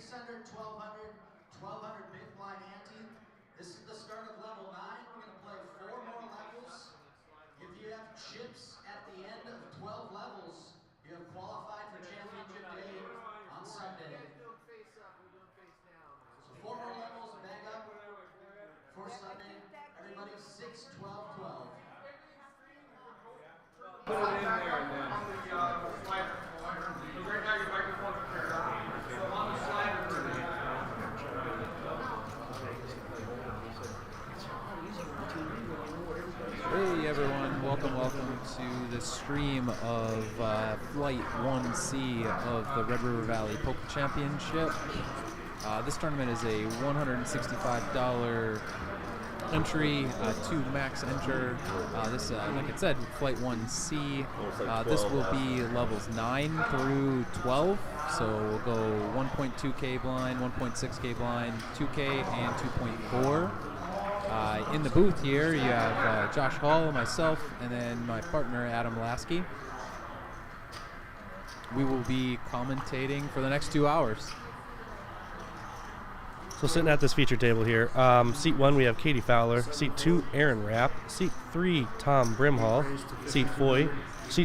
600, 1200, 1200 big blind ante. This is the start of level 9. We're going to play 4 more levels. If you have chips at the end of 12 levels, you have qualified for championship day on Sunday. So 4 more levels, bag up for Sunday. Everybody 6, 12, 12. Put it in there and then on the slider. So right now your microphone's prepared. So on the slider for Hey everyone, welcome to the stream of Flight 1C of the Red River Valley Poker Championship. This tournament is a $165 entry, 2 max enter. This, like it said, Flight 1C. This will be levels 9 through 12. So we'll go 1.2K blind, 1.6K blind, 2K, and 2.4. In the booth here, you have Josh Hall, myself, and then my partner, Adam Lasky. We will be commentating for the next 2 hours. So sitting at this feature table here, seat 1 we have Katie Fowler, seat 2 Aaron Rapp, seat 3 Tom Brimhall, seat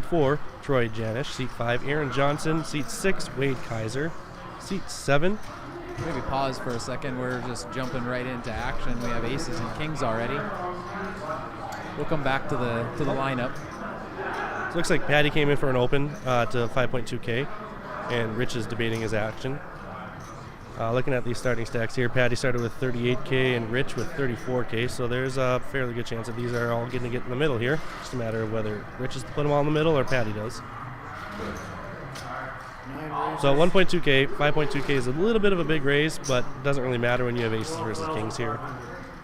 4 Troy Janish, seat 5 Aaron Johnson, seat 6 Wade Kaiser, seat 7. Maybe pause for a second. We're just jumping right into action. We have aces and kings already. We'll come back to the lineup. So it looks like Patty came in for an open to 5.2K, and Rich is debating his action. Looking at these starting stacks here, Patty started with 38K and Rich with 34K, so there's a fairly good chance that these are all going to get in the middle here. Just a matter of whether Rich is to put them all in the middle or Patty does. So 1.2K, 5.2K is a little bit of a big raise, but it doesn't really matter when you have aces versus kings here.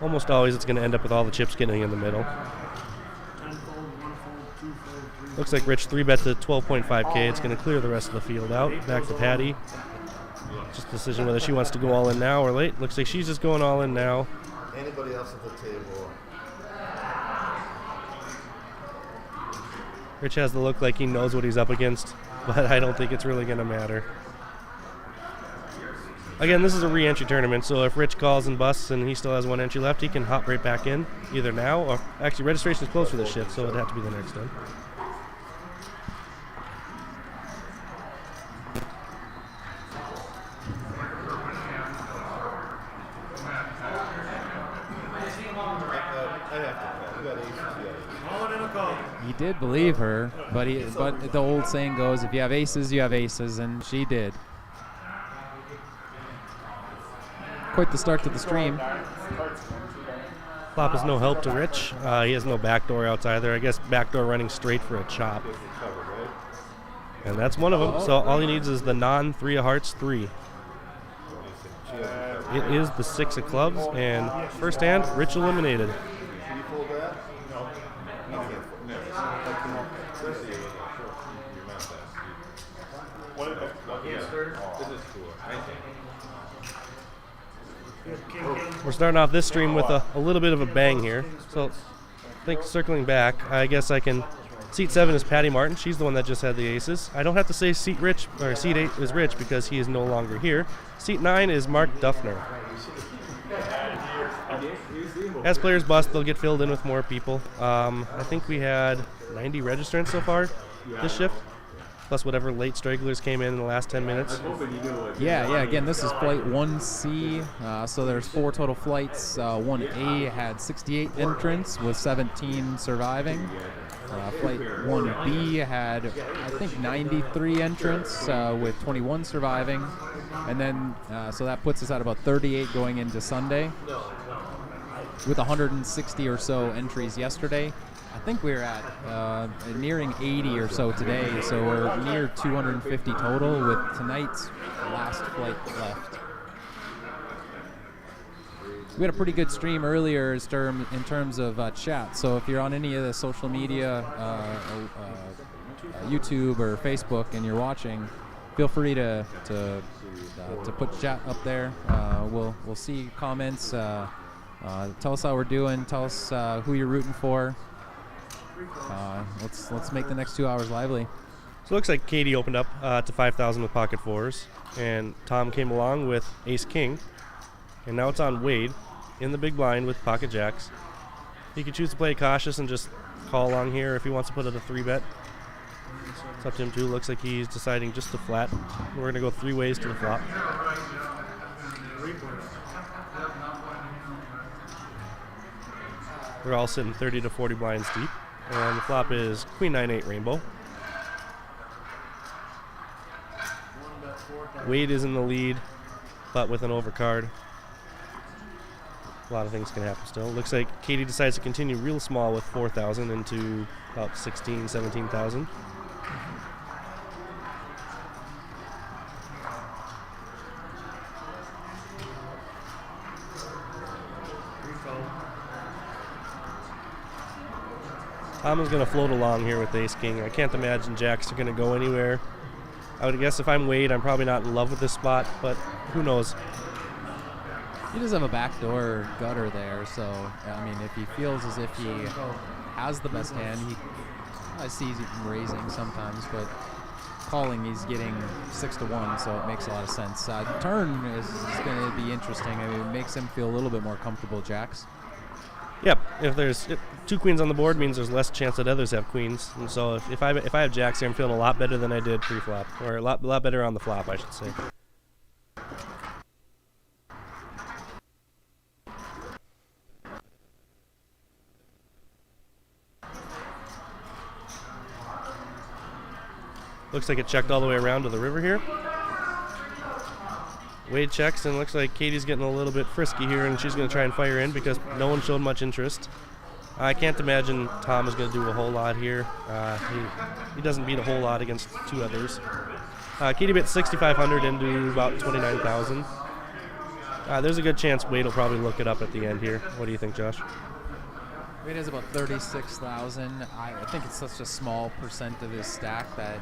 Almost always it's going to end up with all the chips getting in the middle. Looks like Rich 3-bet to 12.5K. It's going to clear the rest of the field out. Back to Patty. Just a decision whether she wants to go all in now or late. Looks like she's just going all in now. Anybody else at the table? Rich has the look like he knows what he's up against, but I don't think it's really going to matter. Again, this is a re-entry tournament, so if Rich calls and busts and he still has 1 entry left, he can hop right back in, either now or... Actually, registration is closed for this shift, so it'd have to be the next one. He did believe her, but the old saying goes, if you have aces, you have aces, and she did. Quite the start to the stream. Flop is no help to Rich. He has no backdoor outs either. I guess backdoor running straight for a chop. And that's one of them. So all he needs is the non-3 of hearts 3. It is the 6 of clubs, and first hand, Rich eliminated. We're starting off this stream with a little bit of a bang here. So I think circling back, I guess I can... Seat 7 is Patty Martin. She's the one that just had the aces. I don't have to say seat 8 is Rich because he is no longer here. Seat 9 is Mark Duffner. As players bust, they'll get filled in with more people. I think we had 90 registrants so far this shift, plus whatever late stragglers came in the last 10 minutes. Yeah, again, this is Flight 1C, so there's 4 total flights. 1A had 68 entrants with 17 surviving. Flight 1B had, I think, 93 entrants with 21 surviving. And then, so that puts us at about 38 going into Sunday, with 160 or so entries yesterday. I think we're at nearing 80 or so today, so we're near 250 total with tonight's last flight left. We had a pretty good stream earlier in terms of chat, so if you're on any of the social media, YouTube or Facebook, and you're watching, feel free to put chat up there. We'll see comments. Tell us how we're doing. Tell us who you're rooting for. Let's make the next 2 hours lively. So it looks like Katie opened up to 5,000 with pocket fours, and Tom came along with ace king, and now it's on Wade in the big blind with pocket jacks. He can choose to play cautious and just call along here if he wants to put it a 3-bet. It's up to him too. Looks like he's deciding just to flat. We're going to go 3 ways to the flop. We're all sitting 30 to 40 blinds deep, and the flop is queen 9-8 rainbow. Wade is in the lead, but with an overcard. A lot of things can happen still. Looks like Katie decides to continue real small with 4,000 into about 16, 17,000. Tom is going to float along here with ace king. I can't imagine jacks are going to go anywhere. I would guess if I'm Wade, I'm probably not in love with this spot, but who knows? He does have a backdoor gutter there, so I mean, if he feels as if he has the best hand, I see him raising sometimes, but calling, he's getting 6-1, so it makes a lot of sense. Turn is going to be interesting. I mean, it makes him feel a little bit more comfortable jacks. Yep. If there's 2 queens on the board, means there's less chance that others have queens. And so if I have jacks here, I'm feeling a lot better than I did pre-flop, or a lot better on the flop, I should say. Looks like it checked all the way around to the river here. Wade checks, and looks like Katie's getting a little bit frisky here, and she's going to try and fire in because no one showed much interest. I can't imagine Tom is going to do a whole lot here. He doesn't beat a whole lot against 2 others. Katie bet 6,500 into about 29,000. There's a good chance Wade will probably look it up at the end here. What do you think, Josh? Wade has about 36,000. I think it's such a small percent of his stack that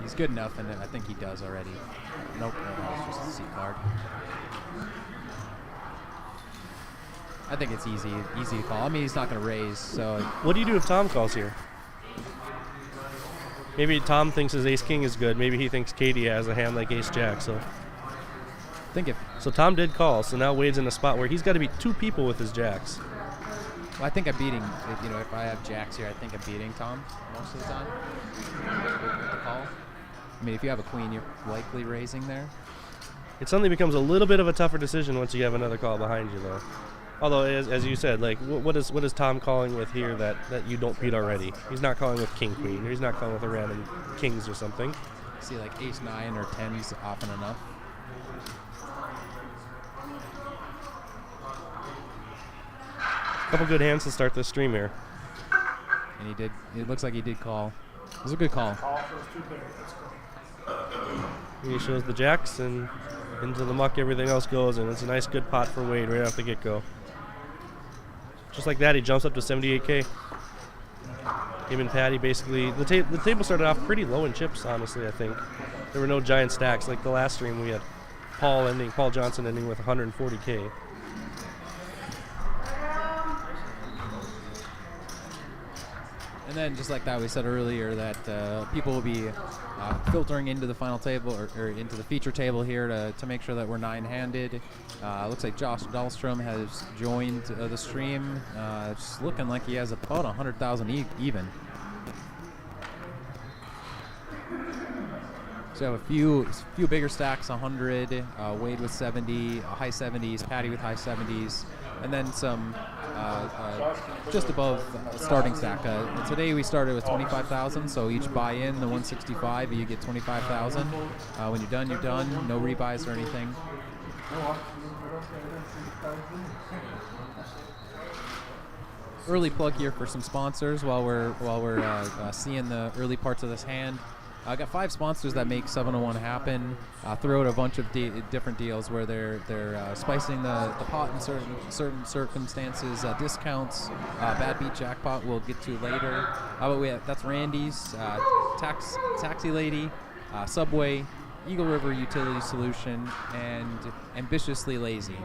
he's good enough, and I think he does already. Nope, it's just a C card. I think it's easy to call. I mean, he's not going to raise, so. What do you do if Tom calls here? Maybe Tom thinks his ace king is good. Maybe he thinks Katie has a hand like ace jack. So Tom did call. So now Wade's in a spot where he's got to beat 2 people with his jacks. Well, I think I'm beating. If I have jacks here, I think I'm beating Tom most of the time. With the call. I mean, if you have a queen, you're likely raising there. It suddenly becomes a little bit of a tougher decision once you have another call behind you, though. Although, as you said, like, what is Tom calling with here that you don't beat already? He's not calling with king queen. Or he's not calling with a random kings or something. See, like ace 9 or 10s often enough. Couple good hands to start this stream here. And he did. It looks like he did call. It was a good call. He shows the jacks, and into the muck everything else goes, and it's a nice good pot for Wade right off the get-go. Just like that, he jumps up to 78K. Him and Patty basically, the table started off pretty low in chips, honestly, I think. There were no giant stacks. Like the last stream, we had Paul Johnson ending with 140K. And then, just like that, we said earlier that people will be filtering into the final table or into the feature table here to make sure that we're 9-handed. Looks like Josh Dahlstrom has joined the stream. It's looking like he has about 100,000 even. So we have a few bigger stacks, 100. Wade with 70, high 70s. Patty with high 70s. And then some just above starting stack. Today we started with 25,000, so each buy in the 165, you get 25,000. When you're done, you're done. No rebuys or anything. Early plug here for some sponsors while we're seeing the early parts of this hand. I got 5 sponsors that make 701 happen throughout a bunch of different deals where they're spicing the pot in certain circumstances. Discounts, Bad Beat Jackpot we'll get to later. But that's Randy's, Taxi Lady, Subway, Eagle River Utility Solution, and Ambitiously Lazy.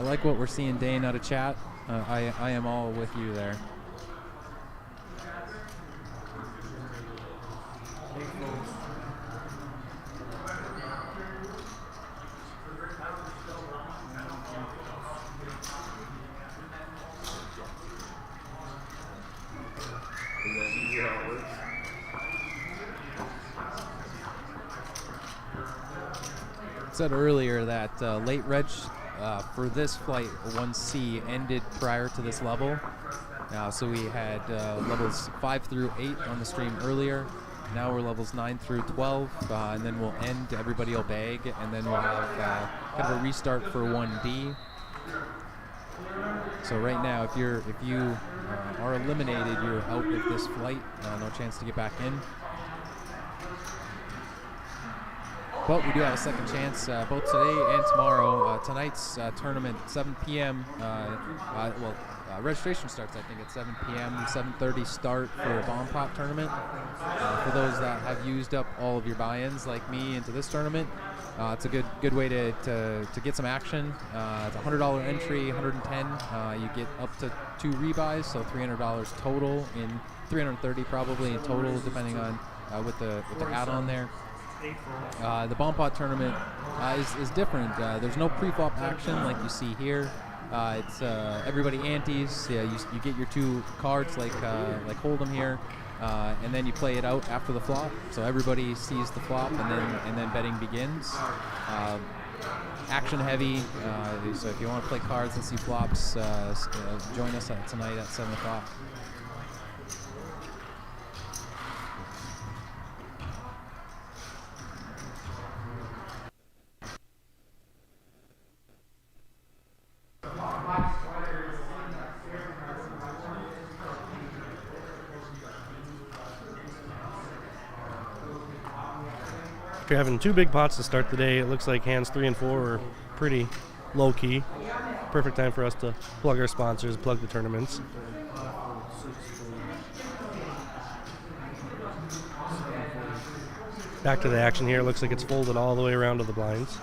like what we're seeing, Dane, out of chat. I am all with you there. Is that usually how it works? Said earlier that late reg for this flight 1C ended prior to this level. So we had levels 5 through 8 on the stream earlier. Now we're levels 9 through 12, and then we'll end. Everybody will bag, and then we'll have kind of a restart for 1D. So right now, if you are eliminated, you're out of this flight. No chance to get back in. But we do have a second chance both today and tomorrow. Tonight's tournament, 7 p.m. Registration starts, I think, at 7 p.m., 7:30 start for a bomb pop tournament. For those that have used up all of your buy-ins, like me, into this tournament, it's a good way to get some action. It's a $100 entry, 110. You get up to 2 rebuys, so $300 total, in $330 probably in total, depending on with the add-on there. The bomb pot tournament is different. There's no pre-flop action like you see here. It's everybody antes. Yeah, you get your 2 cards like Hold'em here, and then you play it out after the flop. So everybody sees the flop, and then betting begins. Action heavy. So if you want to play cards and see flops, join us tonight at 7 o'clock. After having 2 big pots to start the day, it looks like hands 3 and 4 are pretty low key. Perfect time for us to plug our sponsors, plug the tournaments. Back to the action here. Looks like it's folded all the way around to the blinds.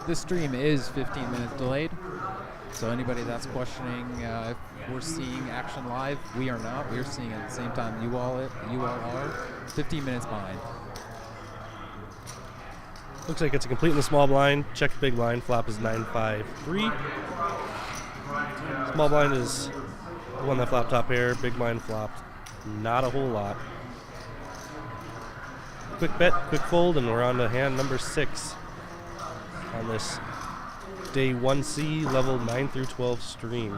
This stream is 15 minutes delayed, so anybody that's questioning if we're seeing action live, we are not. We're seeing it at the same time you all are. 15 minutes behind. Looks like it's a complete in the small blind. Check the big blind. Flop is 9-5-3. Small blind is the one that flopped top pair. Big blind flopped not a whole lot. Quick bet, quick fold, and we're on to hand number 6 on this day 1C level 9 through 12 stream.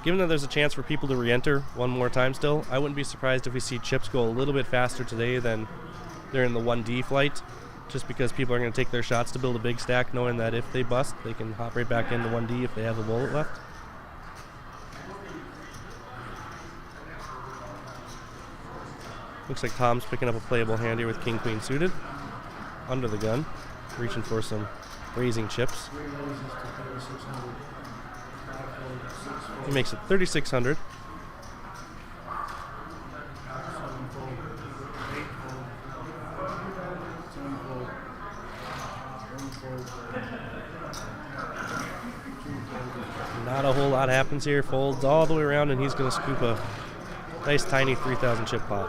Given that there's a chance for people to re-enter one more time still, I wouldn't be surprised if we see chips go a little bit faster today than they're in the 1D flight, just because people are going to take their shots to build a big stack, knowing that if they bust, they can hop right back into 1D if they have a bullet left. Looks like Tom's picking up a playable hand here with King-Queen suited. Under the gun, reaching for some raising chips. He makes it 3,600. Not a whole lot happens here. Folds all the way around, and he's going to scoop a nice tiny 3,000 chip pot.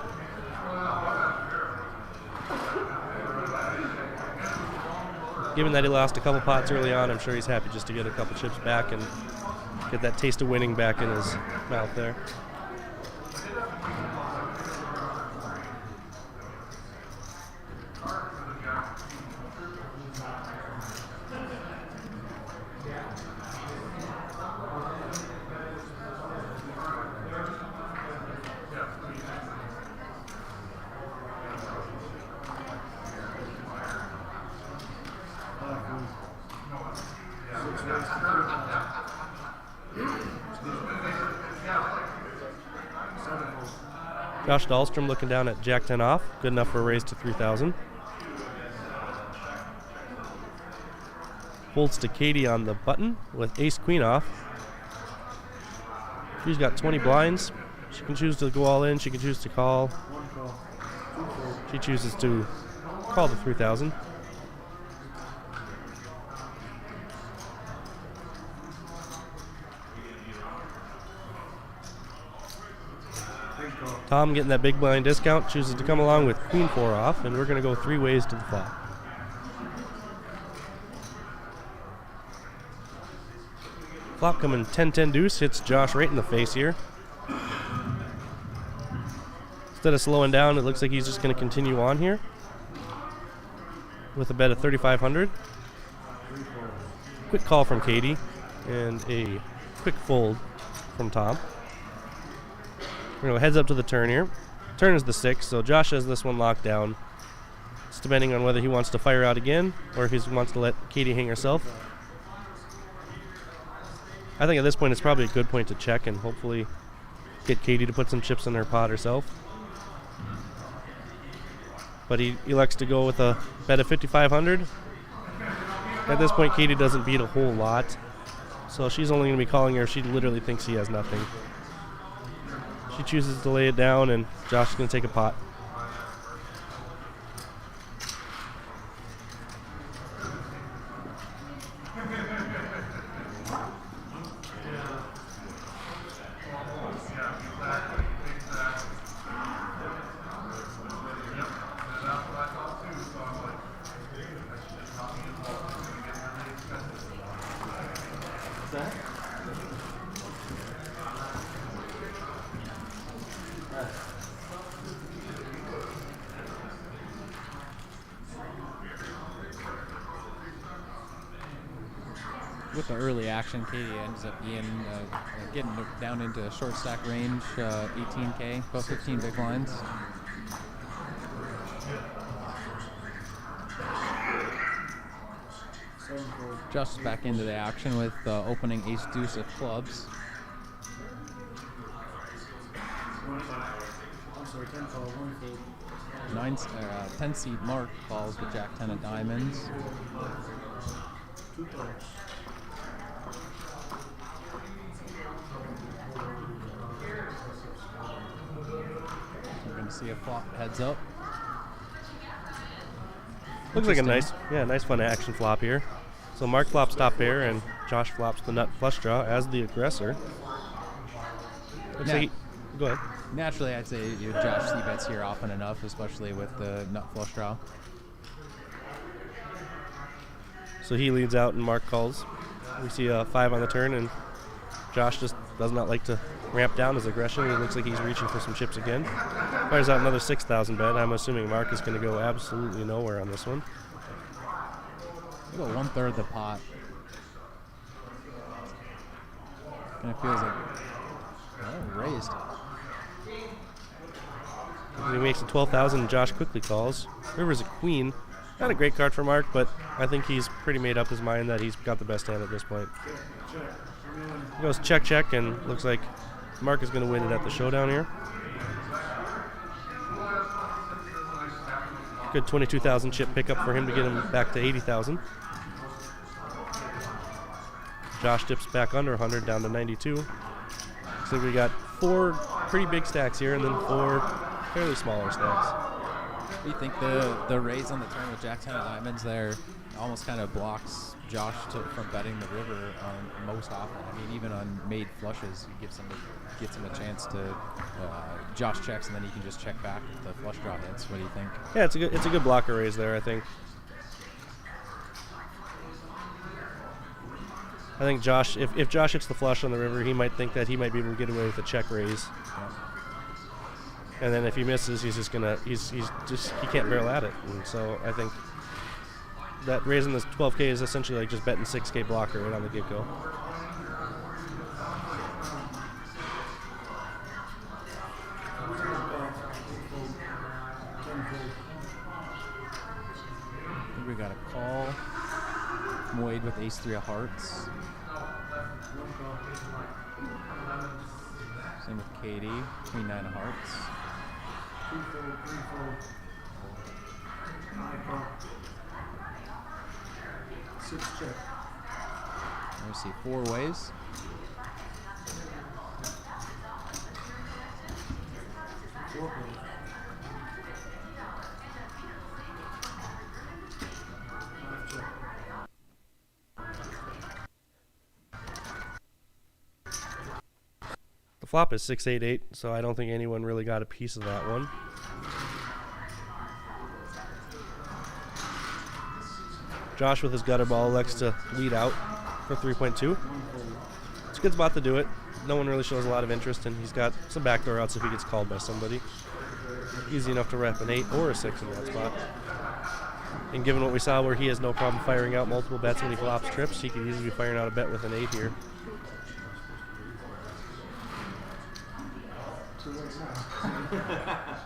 Given that he lost a couple pots early on, I'm sure he's happy just to get a couple chips back and get that taste of winning back in his mouth there. Josh Dahlstrom looking down at Jack 10 off. Good enough for a raise to 3,000. Folds to Katie on the button with ace queen off. She's got 20 blinds. She can choose to go all in. She can choose to call. She chooses to call the 3,000. Tom getting that big blind discount, chooses to come along with queen 4 off, and we're going to go 3 ways to the flop. Flop coming 10-10 deuce, hits Josh right in the face here. Instead of slowing down, it looks like he's just going to continue on here with a bet of 3,500. Quick call from Katie and a quick fold from Tom. We're going to go heads up to the turn here. Turn is the 6, so Josh has this one locked down. It's depending on whether he wants to fire out again or if he wants to let Katie hang herself. I think at this point it's probably a good point to check and hopefully get Katie to put some chips in her pot herself. But he elects to go with a bet of 5,500. At this point, Katie doesn't beat a whole lot, so she's only going to be calling her if she literally thinks he has nothing. She chooses to lay it down, and Josh is going to take a pot. With the early action, Katie ends up being getting down into short stack range, 18K, about 15 big blinds. Josh is back into the action with opening ace deuce of clubs. 10 seed Mark calls with Jack 10 of diamonds. We're going to see a flop heads up. Looks like a nice fun action flop here. So Mark flops top pair and Josh flops the nut flush draw as the aggressor. Looks like go ahead. Naturally, I'd say Josh c-bets here often enough, especially with the nut flush draw. So he leads out and Mark calls. We see a 5 on the turn, and Josh just does not like to ramp down his aggression. It looks like he's reaching for some chips again. Fires out another 6,000 bet. I'm assuming Mark is going to go absolutely nowhere on this one. We go 1/3 the pot. Kind of feels like raised. He makes it 12,000 and Josh quickly calls. River's a queen. Not a great card for Mark, but I think he's pretty made up his mind that he's got the best hand at this point. He goes check, check, and looks like Mark is going to win it at the showdown here. Good 22,000 chip pickup for him to get him back to 80,000. Josh dips back under 100 down to 92. So we got 4 pretty big stacks here and then 4 fairly smaller stacks. Do you think the raise on the turn with Jack 10 of diamonds there almost kind of blocks Josh from betting the river most often? I mean, even on made flushes, it gets him a chance to Josh checks and then he can just check back if the flush draw hits. What do you think? Yeah, it's a good blocker raise there, I think. I think Josh, if Josh hits the flush on the river, he might think that he might be able to get away with a check raise. Yeah. And then if he misses, he can't barrel at it. And so I think that raising this 12K is essentially like just betting 6K blocker right on the get-go. I think we got a call from Wade with ace 3 of hearts. Same with Katie, queen 9 of hearts. Two fold, three fold. Nine fold. Six check. I see 4 ways. Four fold. Five check. The flop is 6-8-8, so I don't think anyone really got a piece of that one. Josh with his gutter ball elects to lead out for 3.2. It's a good spot to do it. No one really shows a lot of interest, and he's got some backdoor outs if he gets called by somebody. Easy enough to rep an 8 or a 6 in that spot. And given what we saw where he has no problem firing out multiple bets when he flops trips, he could easily be firing out a bet with an 8 here. Too late now.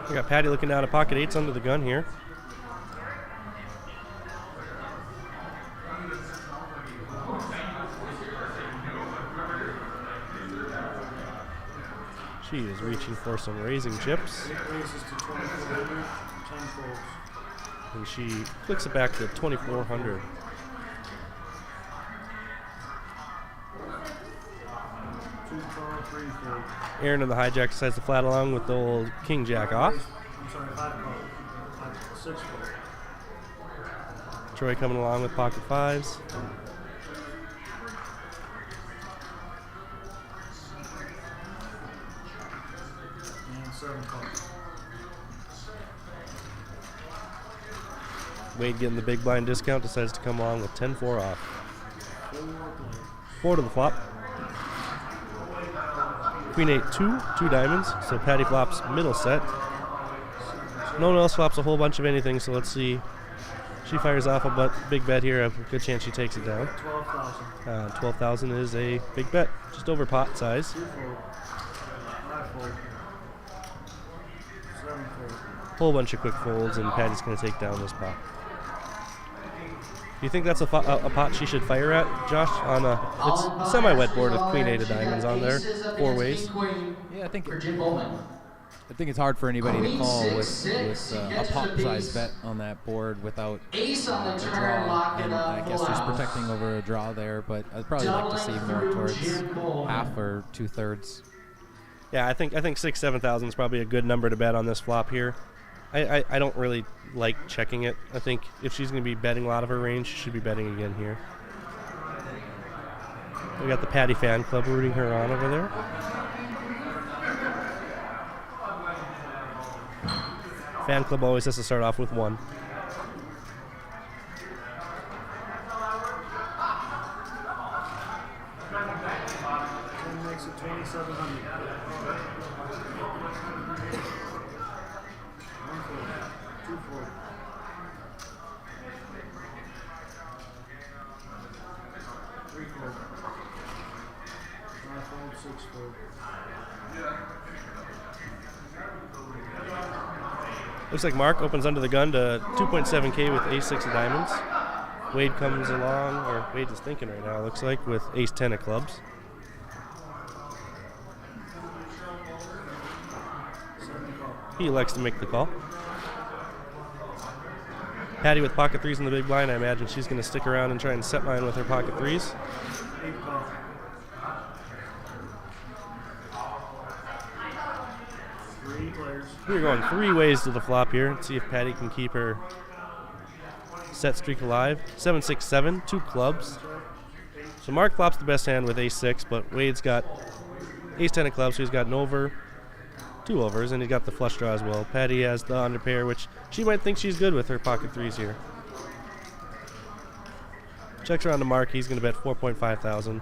We got Patty looking down at pocket 8s under the gun here. She is reaching for some raising chips, 8 raises to 2400. 10 folds. and she flicks it back to 2400. Two fold, three fold. Aaron in the hijack decides to flat along with the old king jack off. I'm sorry, five fold. Six fold. Troy coming along with pocket 5s. And seven fold. Wade getting the big blind discount decides to come along with 10-4 off. 4 to the flop. Queen 8-2, 2 diamonds. So Patty flops middle set. No one else flops a whole bunch of anything, so let's see. She fires off a big bet here. A good chance she takes it down. 12,000. 12,000 is a big bet, just over pot size. 2 fold. 5 fold. 7 fold. Whole bunch of quick folds, and Patty's going to take down this pot. Do you think that's a pot she should fire at, Josh? On it's a semi-wet board with Queen 8 of diamonds on there, 4 ways. Yeah, I think For Jim Bowman. it's hard for anybody to Queen call with 6-6, a gets pot the size piece. bet on that board without Ace on a the turn, draw. lock it And up. I guess full there's house. protecting over a draw there, but I'd probably like to see more Doubling towards through Jim Bowman. half or 2/3. Yeah, I think 6,000-7,000 is probably a good number to bet on this flop here. I don't really like checking it. I think if she's going to be betting a lot of her range, she should be betting again here. We got the Patty fan club rooting her on over there. Fan club always has to start off with 1. Ten makes it 2,700. 1 fold. 2 fold. 3 fold. 5 fold. 6 fold. Looks like Mark opens under the gun to 2.7K with ace 6 of diamonds. Wade comes along, or Wade is thinking right now, looks like, with ace 10 of clubs. 7 call. He elects to make the call. Patty with pocket 3s in the big blind. I imagine she's going to stick around and try and set mine with her pocket 3s. 8 call. 3 players. We're going 3 ways to the flop here. Let's see if Patty can keep her set streak alive. 7-6-7, 2 clubs. So Mark flops the best hand with ace 6, but Wade's got ace 10 of clubs, so he's got an over, 2 overs, and he's got the flush draw as well. Patty has the under pair, which she might think she's good with her pocket 3s here. Checks around to Mark. He's going to bet 4.5 thousand.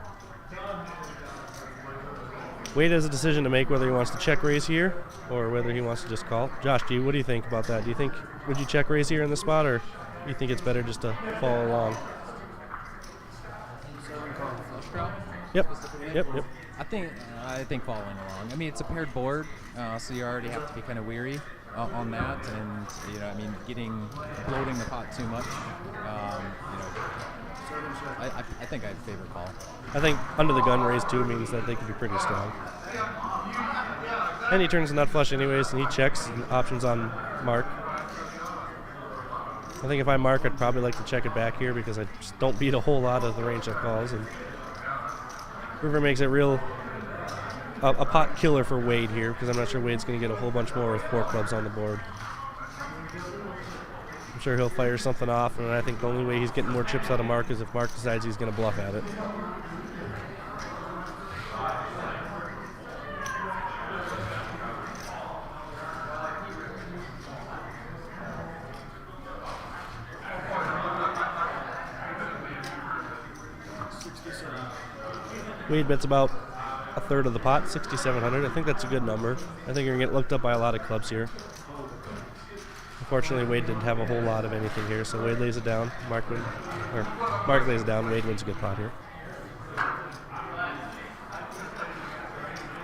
Wade has a decision to make whether he wants to check raise here or whether he wants to just call. Josh, what do you think about that? Would you check raise here in the spot, or do you think it's better just to follow along? 7 call. Flush draw? Yep. Yep. I think following along. I mean, it's a paired board, so you already have to be kind of weary on that, and bloating the pot too much. 7 check. I think I'd favor call. I think under the gun raise 2 means that they could be pretty strong. And he turns a nut flush anyways, and he checks, and options on Mark. I think if I mark, I'd probably like to check it back here because I just don't beat a whole lot of the range that calls. And river makes it a pot killer for Wade here because I'm not sure Wade's going to get a whole bunch more with 4 clubs on the board. I'm sure he'll fire something off, and I think the only way he's getting more chips out of Mark is if Mark decides he's going to bluff at it. Wade bets about a third of the pot, 6,700. I think that's a good number. I think you're going to get looked up by a lot of clubs here. Unfortunately, Wade didn't have a whole lot of anything here, so Wade lays it down. Mark lays it down. Wade wins a good pot here.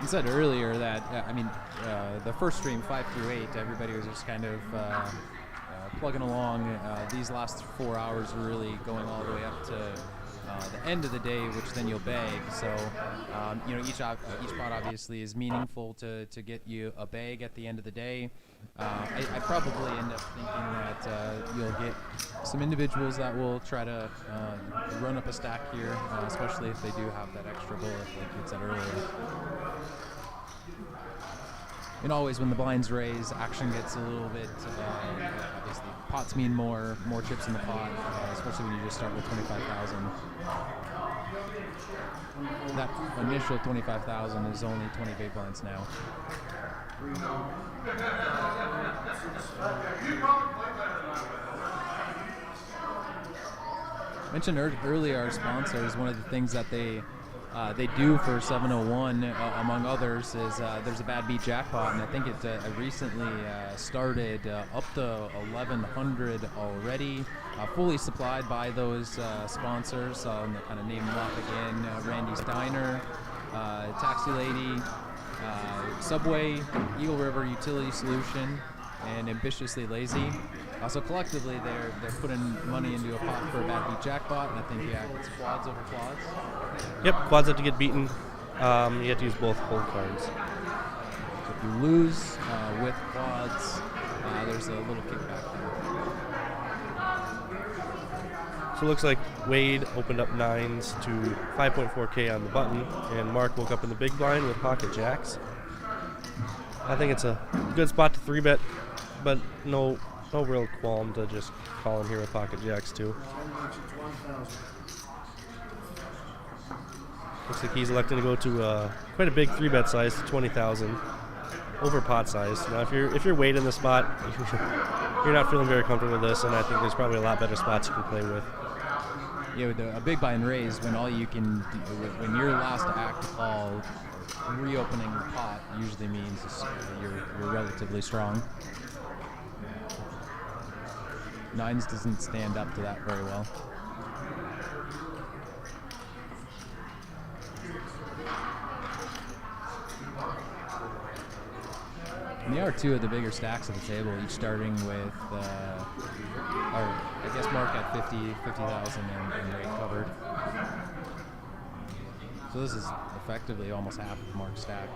You said earlier that, the first stream, 5 through 8, everybody was just kind of plugging along. These last 4 hours were really going all the way up to the end of the day, which then you'll bag. So, each pot obviously is meaningful to get you a bag at the end of the day. I probably end up thinking that you'll get some individuals that will try to run up a stack here, especially if they do have that extra bullet, like you said earlier. And always when the blinds raise, action gets a little bit, obviously, pots mean more chips in the pot, especially when you just start with 25,000. That initial 25,000 is only 20 big blinds now. Mentioned earlier, our sponsors, one of the things that they do for 701, among others, is there's a Bad Beat jackpot, and I think it recently started up to 1,100 already, fully supplied by those sponsors. I'll kind of name them off again: Randy's Diner, Taxi Lady, Subway, Eagle River Utility Solution, and Ambitiously Lazy. So collectively, they're putting money into a pot for a Bad Beat jackpot, and I think it's quads over quads. Yep, quads have to get beaten. You have to use both cold cards. So if you lose with quads, there's a little kickback there. So it looks like Wade opened up 9s to 5.4K on the button, and Mark woke up in the big blind with pocket jacks. I think it's a good spot to 3-bet, but no real qualm to just call in here with pocket jacks too. 1,000. Looks like he's electing to go to quite a big 3-bet size to 20,000 over pot size. Now, if you're Wade in the spot, you're not feeling very comfortable with this, and I think there's probably a lot better spots you can play with. Yeah, with a big blind raise, when all you can do, when your last act call, reopening the pot usually means you're relatively strong. 9s doesn't stand up to that very well. And they are 2 of the bigger stacks at the table, each starting with, I guess Mark at 50,000 and Wade covered. So this is effectively almost half of Mark's stack.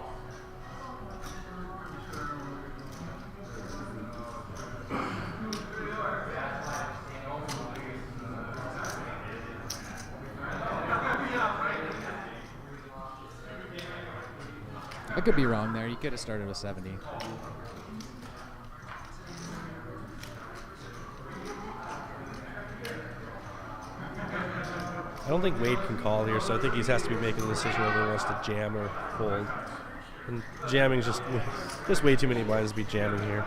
I could be wrong there. You could have started with 70. I don't think Wade can call here, so I think he has to be making a decision whether he wants to jam or fold. And jamming's just way too many blinds to be jamming here.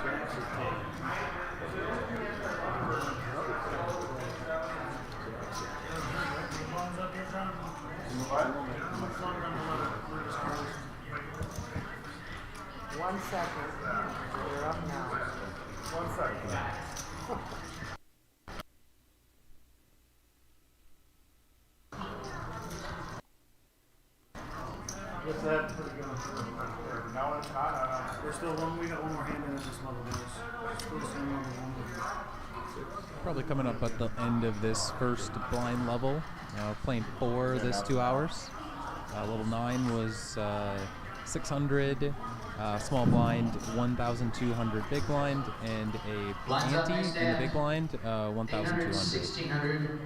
1 second. They're up now. 1 second. What's that? No, it's not. We're still we got one more hand in at this level, guys. Still the same level, one more. Probably coming up at the end of this first blind level. Playing 4 this 2 hours. Level 9 was 600 small blind, 1,200 big blind, and a Blinds up ante next, in the Dan. big blind, 800, 1,200.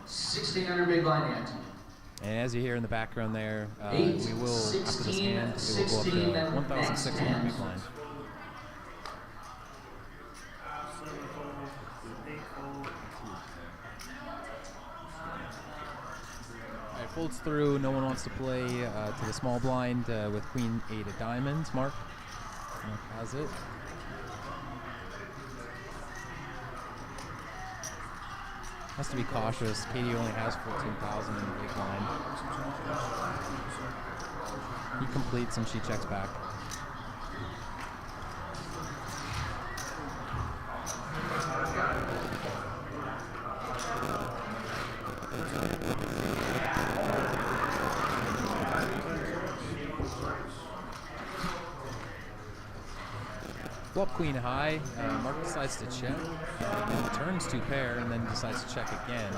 1,600 big blind ante. And as you hear in the background there, 8, we will, after this 16, hand, it will go 16, up to and 1,600 next big blind. 7-fold, 8-fold. Alright, folds through. No one wants to play to the small blind with Queen 8 of diamonds. Mark has it. Has to be cautious. Katie only has 14,000 in the big blind. He completes and she checks back. Flop Queen high. Mark decides to check. And turns to pair and then decides to check again.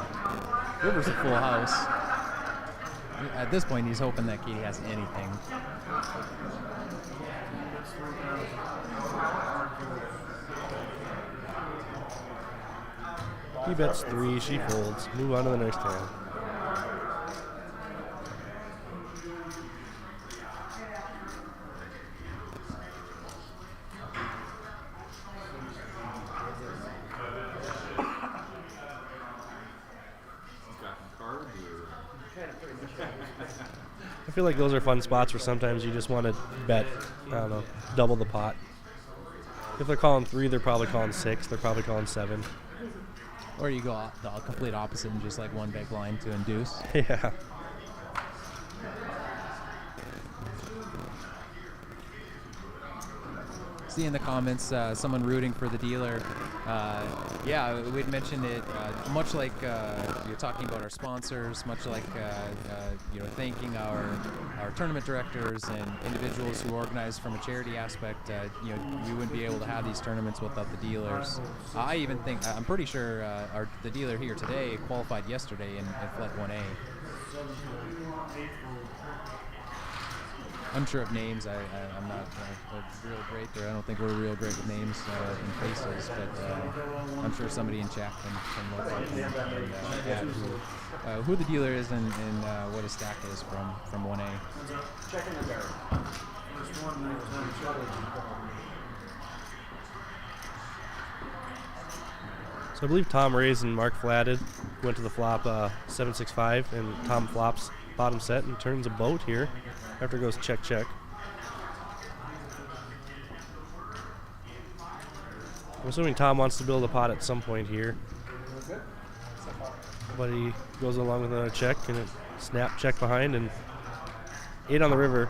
River's a full house. At this point, he's hoping that Katie has anything. He bets 3, she folds. Move on to the next hand. I feel like those are fun spots where sometimes you just want to bet, I don't know, double the pot. If they're calling 3, they're probably calling 6. They're probably calling 7. Or you go the complete opposite and just like one big blind to induce. Yeah. See in the comments someone rooting for the dealer. Yeah, we'd mentioned it. Much like you're talking about our sponsors, much like thanking our tournament directors and individuals who organize from a charity aspect. We wouldn't be able to have these tournaments without the dealers. I even think I'm pretty sure the dealer here today qualified yesterday in Flight 1A. Unsure of names. I'm not real great there. I don't think we're real great with names and faces, but I'm sure somebody in chat can look up and add who the dealer is and what his stack is from 1A. Checking the barrel. First one, So I believe Tom raised and Mark flatted. Went to the flop 7-6-5, and Tom flops bottom set and turns a boat here after it goes check check. I'm assuming Tom wants to build a pot at some point here. But he goes along with another check and a snap check behind and 8 on the river.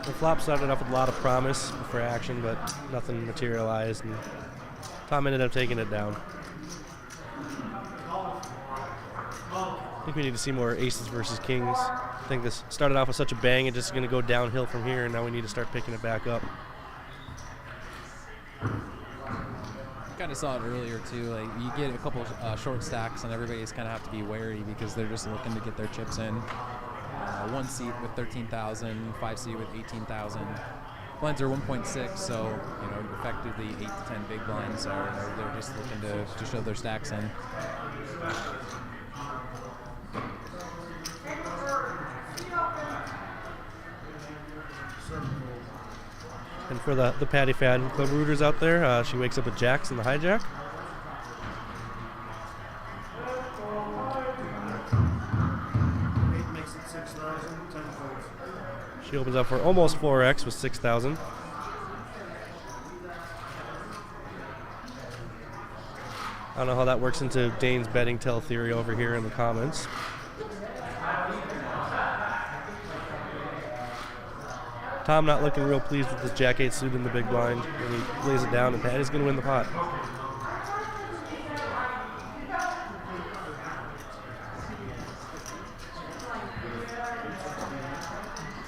The flop started off with a lot of promise for action, but nothing materialized, and Tom ended up taking it down. I think we need to see more aces versus kings. I think this started off with such a bang, it's just going to go downhill from here, and now we need to start picking it back up. Kind of saw it earlier too. Like you get a couple short stacks, and everybody's kind of have to be wary because they're just looking to get their chips in. 1 seat with 13,000, 5 seat with 18,000. Blinds are 1.6, so effectively 8 to 10 big blinds are they're just looking to show their stacks in. And for the Patty Fad Club rooters out there, she wakes up with jacks in the hijack. She opens up for almost 4x with 6,000. I don't know how that works into Dane's betting tell theory over here in the comments. Tom not looking real pleased with his Jack 8 suit in the big blind, and he lays it down, and Patty's going to win the pot.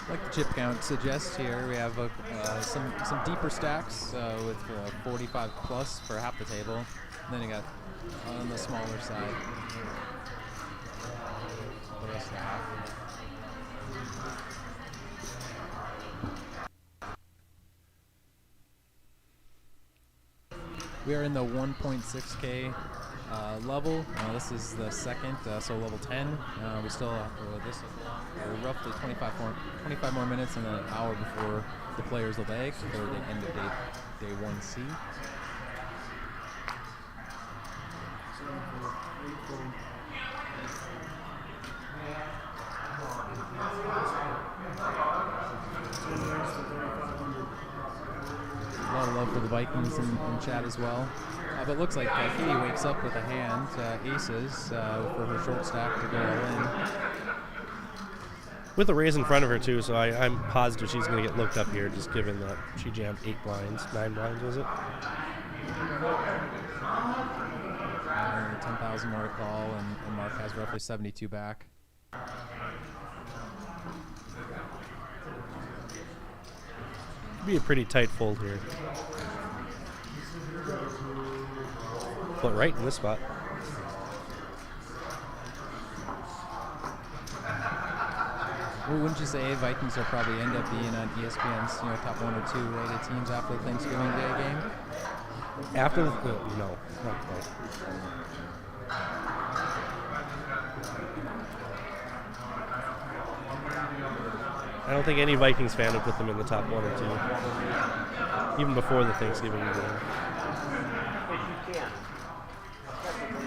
Like the chip count suggests here, we have some deeper stacks with 45 plus for half the table. And then you got on the smaller side the rest of the half. We are in the 1.6K level. This is the second, so level 10. We still this is roughly 25 more minutes and an hour before the players will beg for the end of day 1C. A lot of love for the Vikings in chat as well. But it looks like Katie wakes up with a hand, aces, for her short stack to go all in. With a raise in front of her, too, so I'm positive she's going to get looked up here, just given that she jammed 9 blinds, was it? 10,000 more to call, and Mark has roughly 72 back. Be a pretty tight fold here. But right in this spot. Well, wouldn't you say Vikings will probably end up being on ESPN's top 1 or 2 rated teams after the Thanksgiving Day game? After the no, not quite. I don't think any Vikings fan would put them in the top 1 or 2, even before the Thanksgiving game.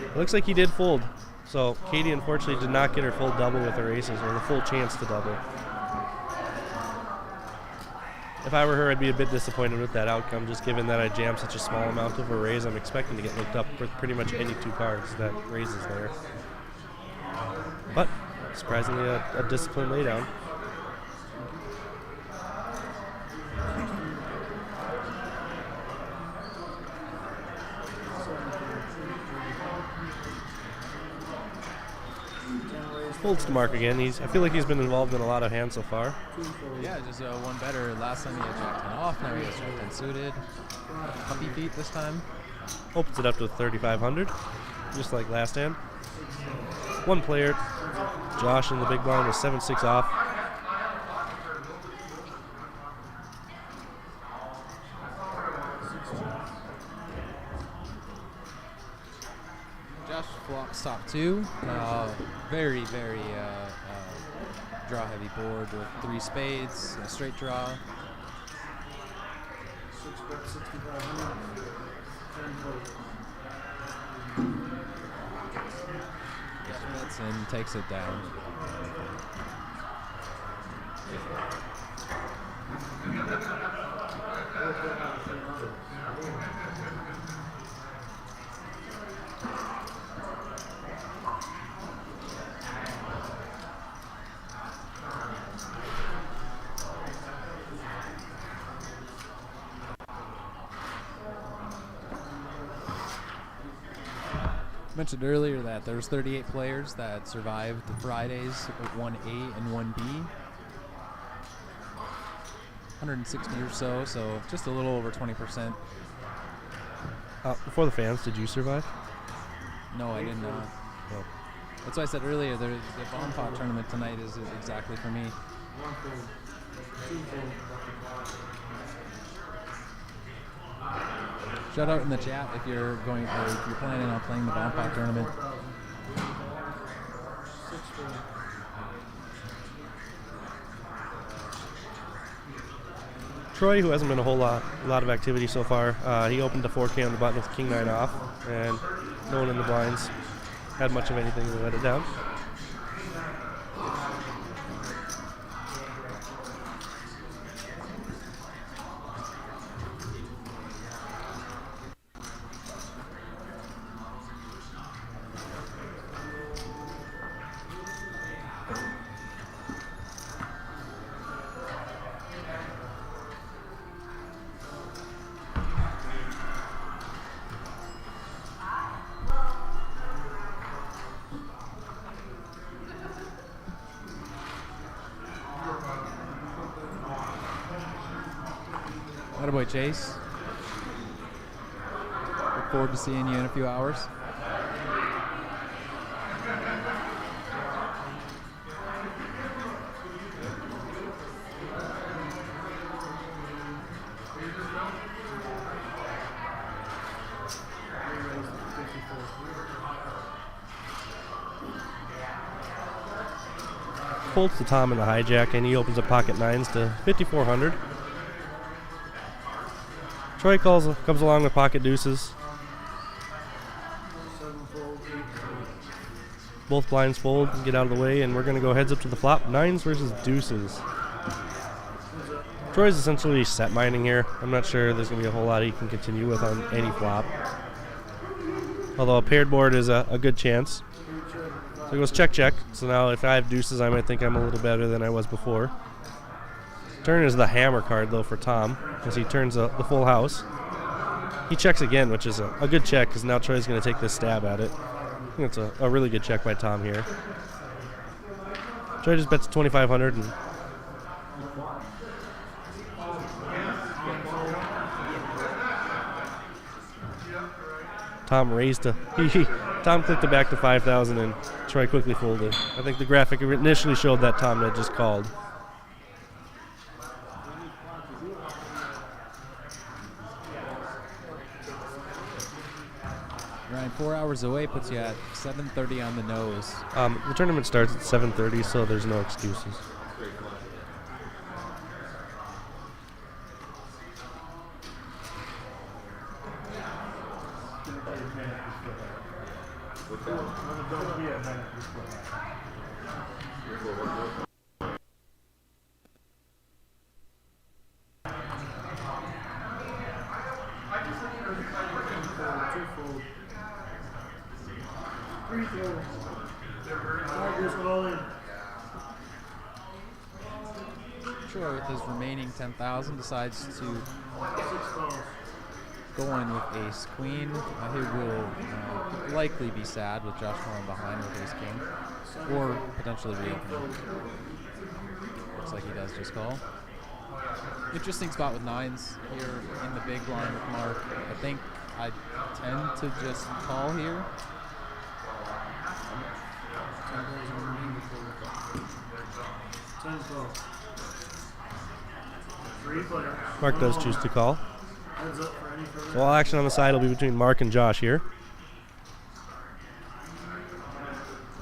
It looks like he did fold. So Katie unfortunately did not get her full double with her aces, or the full chance to double. If I were her, I'd be a bit disappointed with that outcome, just given that I jammed such a small amount of a raise. I'm expecting to get looked up with pretty much any 2 cards that raises there. But surprisingly, a disciplined laydown. Folds to Mark again. I feel like he's been involved in a lot of hands so far. Yeah, just one better. Last time he had Jack 10 off, now he has Jack 10 suited. Puppy feet this time. Opens it up to 3,500, just like last hand. One player, Josh in the big blind, was 7-6 off. Josh flops top 2. Very draw heavy board with 3 spades, a straight draw. 6 bet 6,500. 10 Bets and takes it down. Mentioned earlier that there's 38 players that survived the Fridays at 1A and 1B. 160 or so just a little over 20%. Before the fans, did you survive? No, I did not. No. That's why I said earlier, the Bomb Pot tournament tonight is exactly for me. Shout out in the chat if you're going, or if you're planning on playing the Bomb Pot tournament. Troy, who hasn't been a whole lot of activity so far, he opened to 4K on the button with King 9 off, and no one in the blinds had much of anything to let it down. Attaboy, Chase. Look forward to seeing you in a few hours. Folds to Tom in the hijack, and he opens up pocket nines to 5,400. Troy comes along with pocket deuces. Both blinds fold and get out of the way, and we're going to go heads up to the flop. Nines versus deuces. Troy's essentially set mining here. I'm not sure there's going to be a whole lot he can continue with on any flop. Although a paired board is a good chance. So he goes check, check. So now if I have deuces, I might think I'm a little better than I was before. Turn is the hammer card, though, for Tom, because he turns the full house. He checks again, which is a good check, because now Troy's going to take this stab at it. I think it's a really good check by Tom here. Troy just bets 2,500 and Tom raised to Tom clicked it back to 5,000 and Troy quickly folded. I think the graphic initially showed that Tom had just called. Ryan, 4 hours away puts you at 7:30 on the nose. The tournament starts at 7:30, so there's no excuses. Troy, with his remaining 10,000, decides to go in with ace queen. He will likely be sad with Josh falling behind with ace king, or potentially reopening. Looks like he does just call. Interesting spot with nines here in the big blind with Mark. I think I tend to just call here. Mark does choose to call. So all action on the side will be between Mark and Josh here.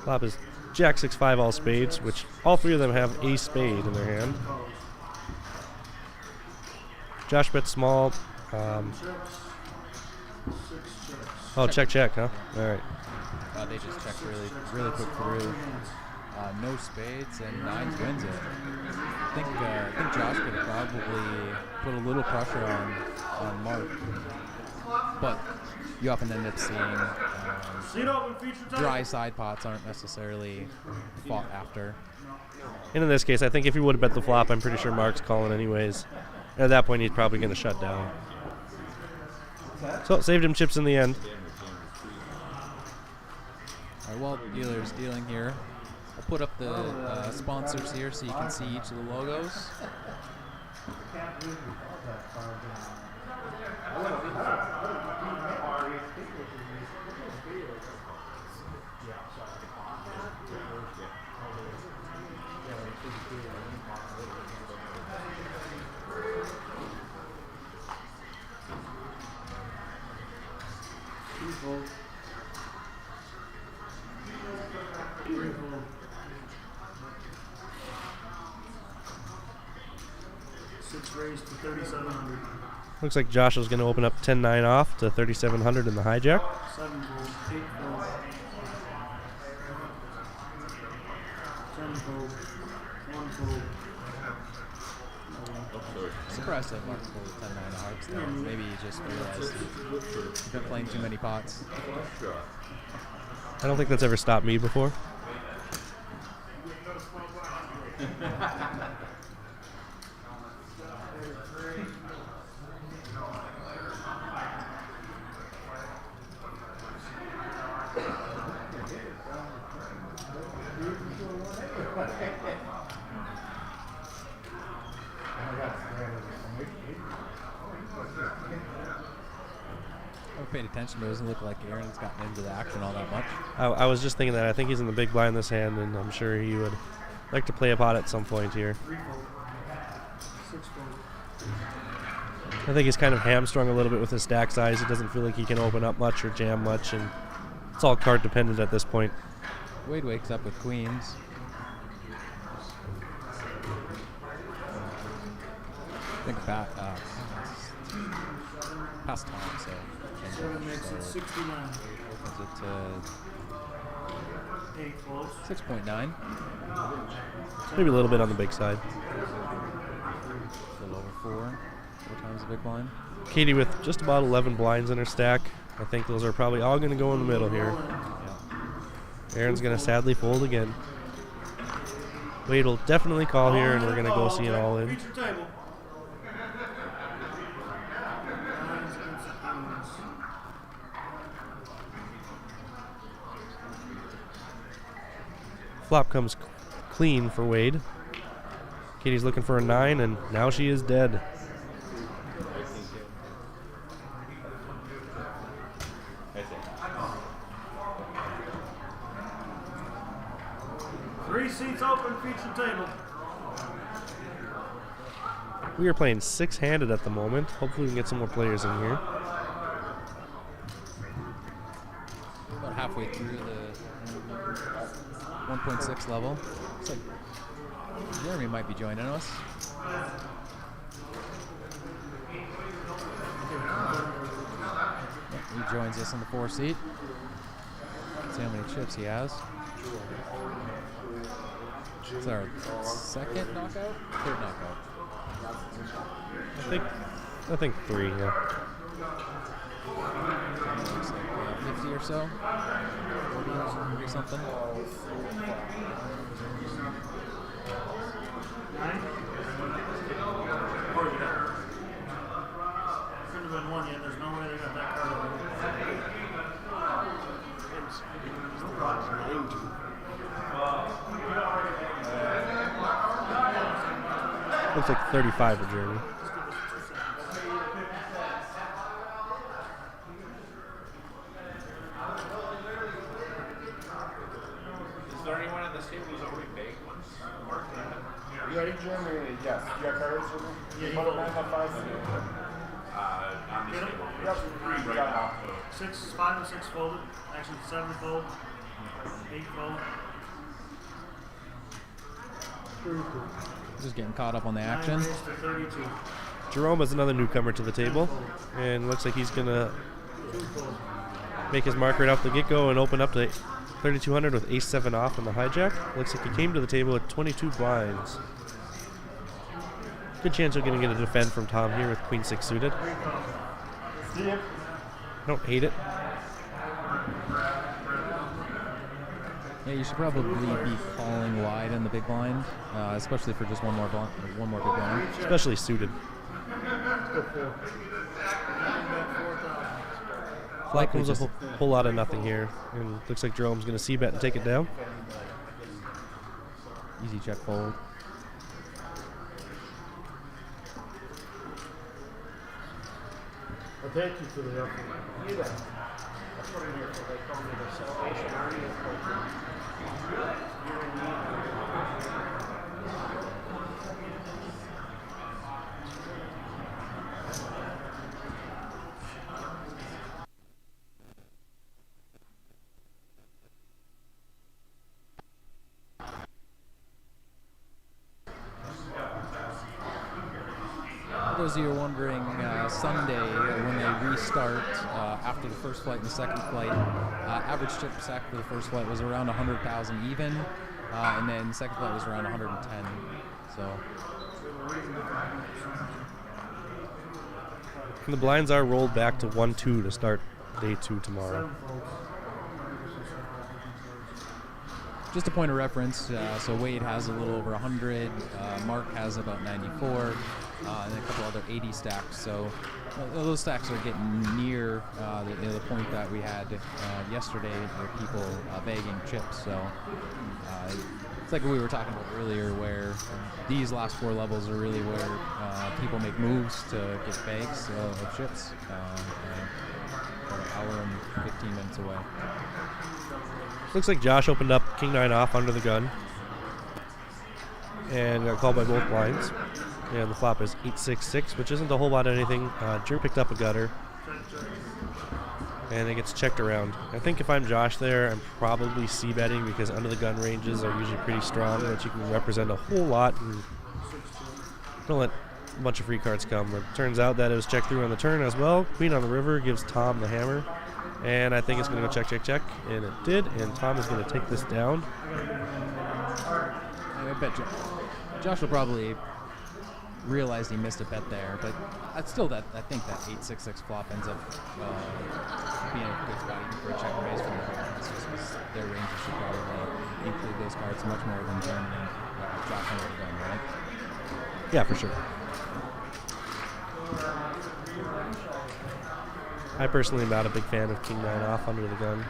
Flop is Jack 6-5 all spades, which all three of them have ace spade in their hand. Josh bets small. Oh, check, check, huh? All right. They just checked really quick through. No spades, and nines wins it. I think Josh could have probably put a little pressure on Mark, but you often end up seeing dry side pots aren't necessarily fought after. And in this case, I think if he would have bet the flop, I'm pretty sure Mark's calling anyways. And at that point, he's probably going to shut down. So saved him chips in the end. All right, well, dealer's dealing here. I'll put up the sponsors here so you can see each of the logos. Raised to 3,700. Looks like Josh is going to open up 10-9 off to 3,700 in the hijack. 7 fold, 8 fold, 10 fold, 1 fold. Surprised that Mark pulled 10-9 of hearts though. Maybe he just realized he's been playing too many pots. I don't think that's ever stopped me before. I've paid attention, but it doesn't look like Aaron's gotten into the action all that much. I was just thinking that. I think he's in the big blind this hand, and I'm sure he would like to play a pot at some point here. 3 fold. 6 fold. I think he's kind of hamstrung a little bit with his stack size. He doesn't feel like he can open up much or jam much, and it's all card dependent at this point. Wade wakes up with queens. I think past time, so 7 makes it 69. opens it 8 folds. to 6.9. Maybe a little bit on the big side. A little over 4 times the big blind. Katie with just about 11 blinds in her stack. I think those are probably all going to go in the middle here. Aaron's going to sadly fold again. Wade will definitely call here, and we're going to go see it all in. Feature table. Nines against queens. Flop comes clean for Wade. Katie's looking for a 9, and now she is dead. Three seats open, feature table. We are playing 6-handed at the moment. Hopefully we can get some more players in here. About halfway through the 1.6 level. Looks like Jeremy might be joining us. He joins us in the 4 seat. Let's see how many chips he has. It's our second knockout? Third knockout. I think 3, yeah. Looks like 50 or so. 40 something. 9. Or yeah. Couldn't have been 1 yet. There's no way they got that card already. Looks like 35 for Jeremy. Is there anyone at this table who's already baked once? Mark, You ready, Jeremy? Yes. You got cards with me? Yeah, You want 9 by 5? on this table. Yep. Right Got now. 5 and 6 folded. Actually, 7 fold. 8 fold. Just getting caught up on the 9 action. raised to 32. Jerome is another newcomer to the table, and looks like he's going to 2 fold. make his mark right off the get-go and open up to 3,200 with ace-7 off on the hijack. Looks like he came to the table with 22 blinds. Good chance we're going to get a defend from Tom here with queen-6 suited. See ya. Oh, I don't hate it. Yeah, you should probably be calling wide in the big blind, especially for just one more big blind. Especially suited. Flop comes a whole lot of nothing here, and looks like Jerome's going to c-bet and take it down. Easy check fold. I'll take you to the upper. That's what I'm here for. They call me the Salvation Army of Poker. You're in need. For those of you who are wondering, Sunday when they restart after the first flight and the second flight, average chip stack for the first flight was around 100,000 even, and then the second flight was around 110. So And the blinds are rolled back to 1-2 to start day 2 tomorrow. just a point of reference, so Wade has a little over 100, Mark has about 94, and then a couple other 80 stacks. So those stacks are getting near the point that we had yesterday of people begging chips. So it's like we were talking about earlier, where these last 4 levels are really where people make moves to get bags of chips. And about an hour and 15 minutes away. Looks like Josh opened up King 9 off under the gun and got called by both blinds. And the flop is 8-6-6, which isn't a whole lot of anything. Drew picked up a gutter, and it gets checked around. I think if I'm Josh there, I'm probably c-betting because under the gun ranges are usually pretty strong, that you can represent a whole lot and don't let a bunch of free cards come. But it turns out that it was checked through on the turn as well. Queen on the river gives Tom the hammer, and I think it's going to go check, check, check, and it did, and Tom is going to take this down. I bet Josh will probably realized he missed a bet there, but I think that 8-6-6 flop ends up being a good spot even for a check raise from them. It's just because their ranges should probably include those cards much more than turn and drop under the gun, right? Yeah, for sure. I personally am not a big fan of King 9 off under the gun.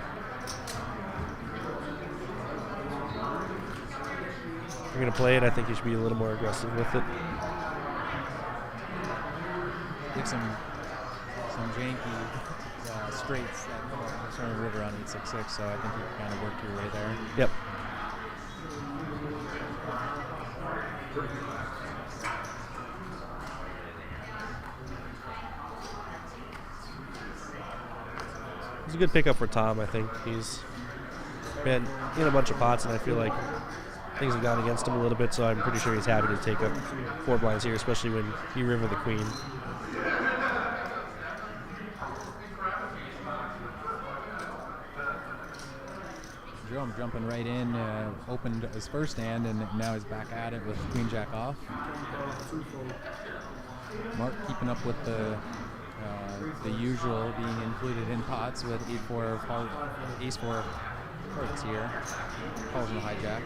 If you're going to play it, I think you should be a little more aggressive with it. I think some janky straights that turn the river on 8-6-6, so I think you kind of worked your way there. Yep. It's a good pickup for Tom, I think. He's been in a bunch of pots, and I feel like things have gone against him a little bit, so I'm pretty sure he's happy to take up 4 blinds here, especially when you river the queen. Jerome jumping right in, opened his first hand, and now he's back at it with Queen Jack off. Mark keeping up with the usual, being included in pots with Ace 4 cards here. Calls him a hijack.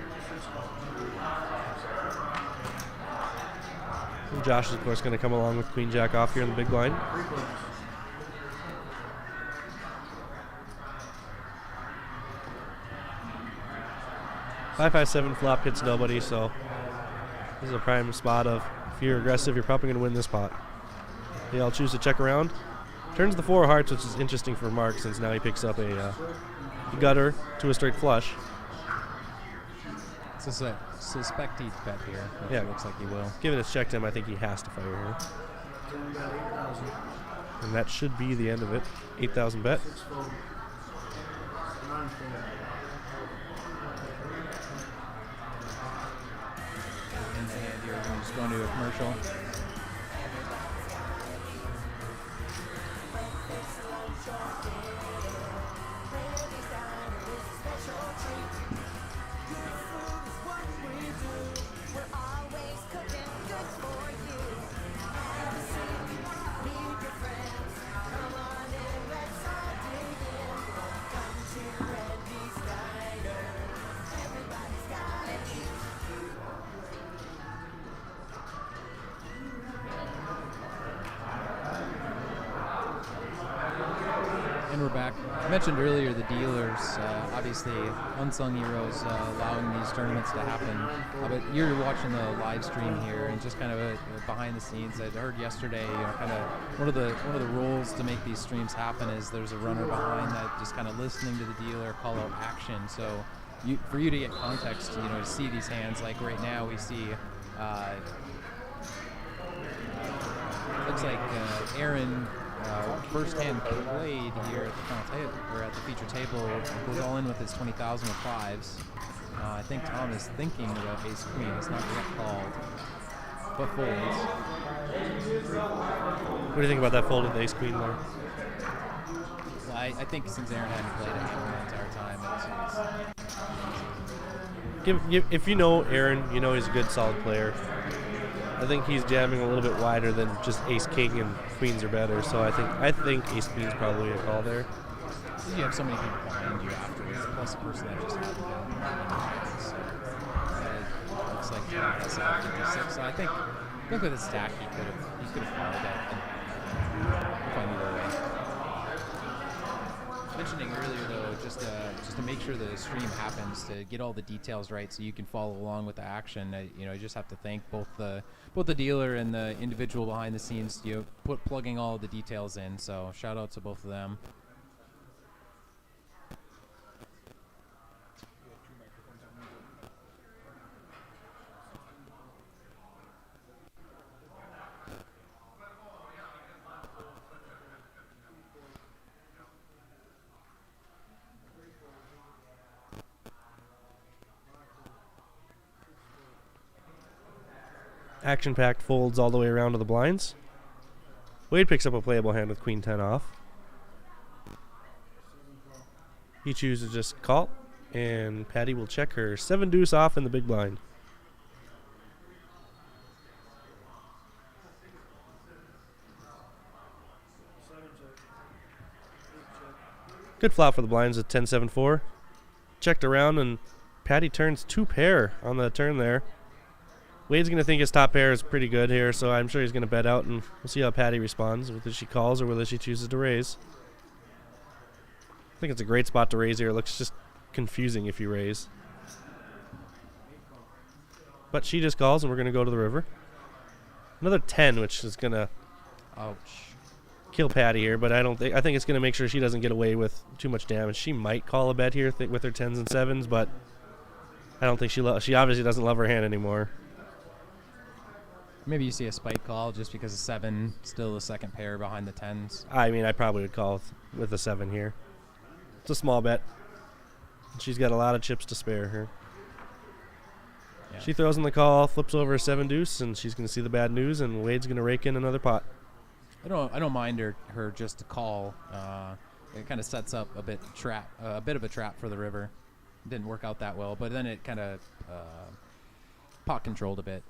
And Josh is, of course, going to come along with Queen Jack off here in the big blind. Five, 5-7 flop hits nobody, so this is a prime spot of, if you're aggressive, you're probably going to win this pot. They all choose to check around. Turns the 4 of hearts, which is interesting for Mark, since now he picks up a gutter to a straight flush. It's a suspect he'd bet here, which Yeah. looks like he will. Given it's checked him, I think he has to fire here. And that should be the end of it. 8,000 bet. And you're just going to a commercial. And we're back. I mentioned earlier the dealers, obviously unsung heroes allowing these tournaments to happen. But you're watching the live stream here, and just kind of behind the scenes. I heard yesterday, kind of one of the roles to make these streams happen is there's a runner behind that just kind of listening to the dealer call out action. So for you to get context, to see these hands, like right now we see. Looks like Aaron. First hand played here at the final table, or at the feature table, goes all in with his 20,000 with 5s. I think Tom is thinking about ace queen. It's not yet called, but folds. What do you think about that fold of the ace queen there? Well, I think since Aaron hadn't played it the entire time, If you know Aaron, you know he's a good, solid player. I think he's jamming a little bit wider than just ace king and queens are better. So I think ace queen's probably a call there. you have so many people behind you afterwards, plus the person that just had to go. So, it looks like that's 56. So I think with a stack he could have followed that and find either way. mentioning earlier, though, just to make sure the stream happens, to get all the details right, so you can follow along with the action. You just have to thank both the dealer and the individual behind the scenes. Plugging all of the details in. So shout out to both of them. Action-packed folds all the way around to the blinds. Wade picks up a playable hand with queen 10 off. He chooses to just call, and Patty will check her 7 deuce off in the big blind. Good flop for the blinds at 10-7-4. Checked around, and Patty turns 2 pair on the turn there. Wade's going to think his top pair is pretty good here, so I'm sure he's going to bet out, and we'll see how Patty responds, whether she calls or whether she chooses to raise. I think it's a great spot to raise here. It looks just confusing if you raise. But she just calls, and we're going to go to the river. Another 10, which is going to kill Patty here, but I think it's going to make sure she doesn't get away with too much damage. She might call a bet here with her 10s and 7s, but I don't think she obviously doesn't love her hand anymore. Maybe you see a spike call just because 7 still the second pair behind the 10s. I mean, I probably would call with a 7 here. It's a small bet. She's got a lot of chips to spare her. Yeah. She throws in the call, flips over a 7 deuce, and she's going to see the bad news, and Wade's going to rake in another pot. I don't mind her just to call. It kind of sets up a bit of a trap for the river. It didn't work out that well, but then it kind of pot controlled a bit.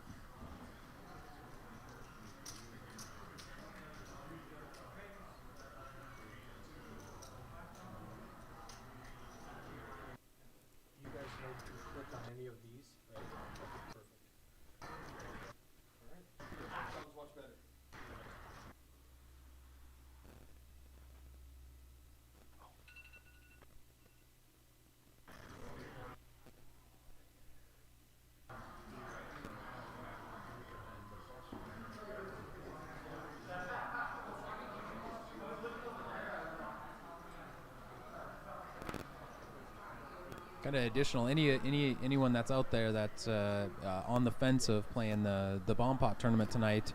Kind of additional, anyone that's out there that's on the fence of playing the Bomb Pot tournament tonight,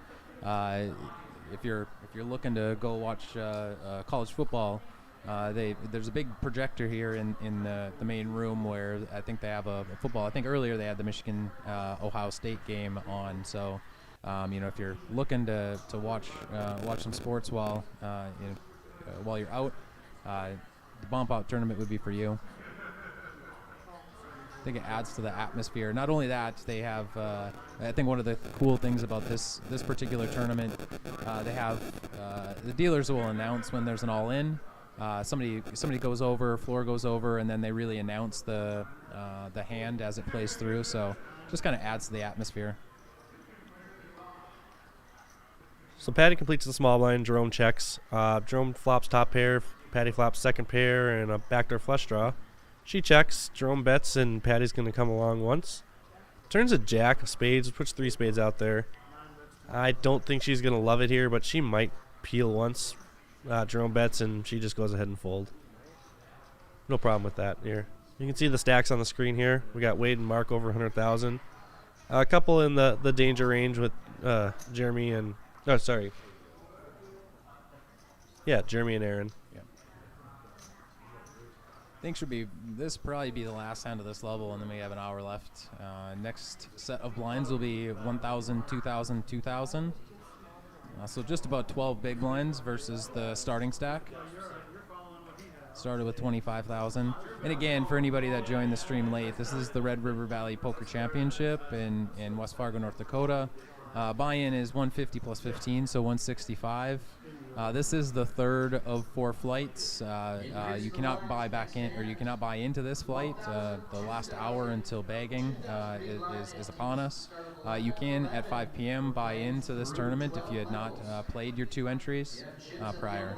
if you're looking to go watch college football, there's a big projector here in the main room where I think they have a football. I think earlier they had the Michigan Ohio State game on. So if you're looking to watch some sports while you're out, the Bomb Pot tournament would be for you. I think it adds to the atmosphere. Not only that, they have. I think one of the cool things about this particular tournament, they have the dealers will announce when there's an all-in. Somebody goes over, floor goes over, and then they really announce the hand as it plays through. So just kind of adds to the atmosphere. So Patty completes the small blind. Jerome checks. Jerome flops top pair. Patty flops second pair and a backdoor flush draw. She checks, Jerome bets, and Patty's going to come along once. Turns a jack of spades, puts 3 spades out there. I don't think she's going to love it here, but she might peel once. Jerome bets, and she just goes ahead and fold. No problem with that here. You can see the stacks on the screen here. We got Wade and Mark over 100,000. A couple in the danger range with Jeremy and... Oh, sorry. Yeah, Jeremy and Aaron. Yeah. I think this probably be the last hand of this level, and then we have an hour left. Next set of blinds will be 1,000, 2,000, 2,000. So just about 12 big blinds versus the starting stack. Started with 25,000. And again, for anybody that joined the stream late, this is the Red River Valley Poker Championship in West Fargo, North Dakota. Buy-in is 150 plus 15, so 165. This is the third of 4 flights. You cannot buy back in, or you cannot buy into this flight. The last hour until bagging is upon us. You can at 5 p.m. buy into this tournament if you had not played your 2 entries prior.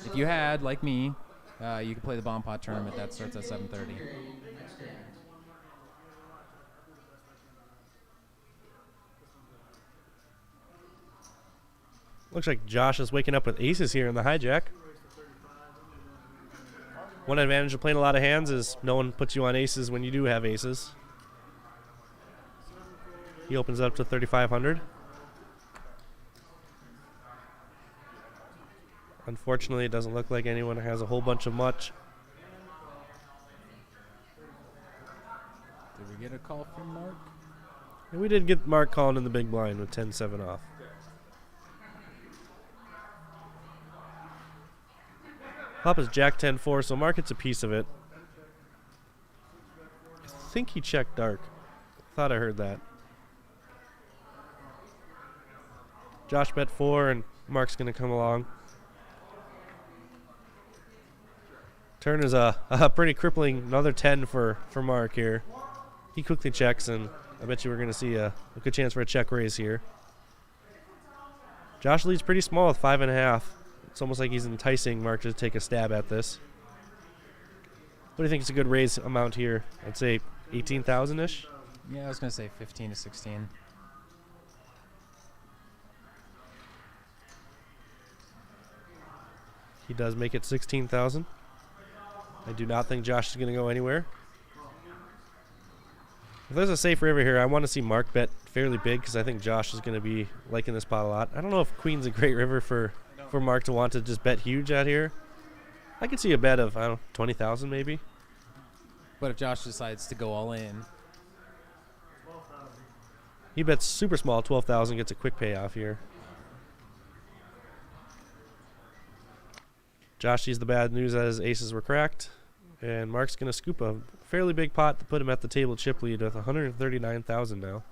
If you had, like me, you could play the bomb pot tournament. That starts at 7:30. Looks like Josh is waking up with aces here in the hijack. One advantage of playing a lot of hands is no one puts you on aces when you do have aces. He opens up to 3,500. Unfortunately, it doesn't look like anyone has a whole bunch of much. Did we get a call from Mark? And we did get Mark calling in the big blind with 10-7 off. Flop is Jack 10-4, so Mark gets a piece of it. I think he checked dark. Thought I heard that. Josh bet 4, and Mark's going to come along. Turn is a pretty crippling, another 10 for Mark here. He quickly checks, and I bet you we're going to see a good chance for a check raise here. Josh leads pretty small with 5.5. It's almost like he's enticing Mark to take a stab at this. What do you think is a good raise amount here? I'd say 18,000-ish. Yeah, I was going to say 15 to 16. He does make it 16,000. I do not think Josh is going to go anywhere. If there's a safe river here, I want to see Mark bet fairly big because I think Josh is going to be liking this pot a lot. I don't know if Queen's a great river for Mark to want to just bet huge at here. I could see a bet of, I don't know, 20,000 maybe. But if Josh decides to go all in, he bets super small, 12,000, gets a quick payoff here. Josh sees the bad news that his aces were cracked, and Mark's going to scoop a fairly big pot to put him at the table chip lead with 139,000 now.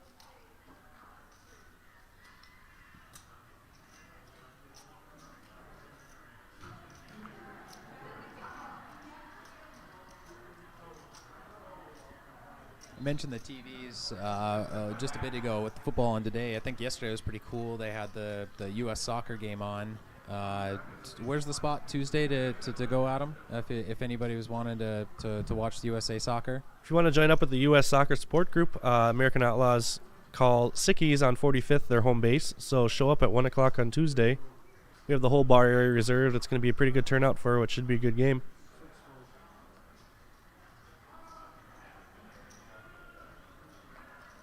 I mentioned the TVs just a bit ago with the football on today. I think yesterday was pretty cool. They had the U.S. soccer game on. Where's the spot Tuesday to go at them if anybody was wanting to watch the USA soccer? If you want to join up with the U.S. Soccer Support Group, American Outlaws call Sickies on 45th their home base, so show up at 1 o'clock on Tuesday. We have the whole bar area reserved. It's going to be a pretty good turnout for what should be a good game.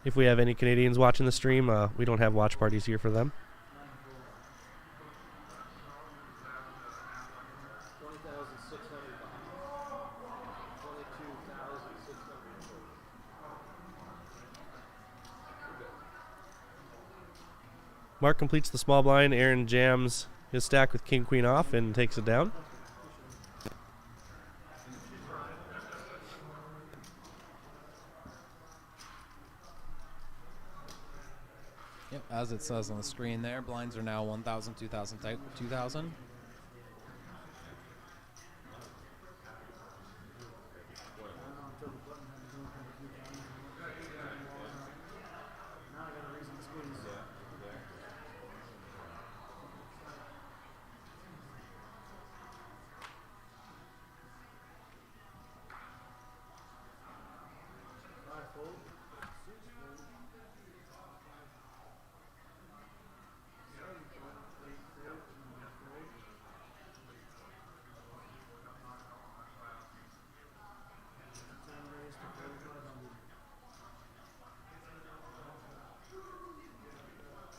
If we have any Canadians watching the stream, we don't have watch parties here for them. Mark completes the small blind. Aaron jams his stack with king queen off and takes it down. Yep, as it says on the screen there, blinds are now 1,000, 2,000, 2,000.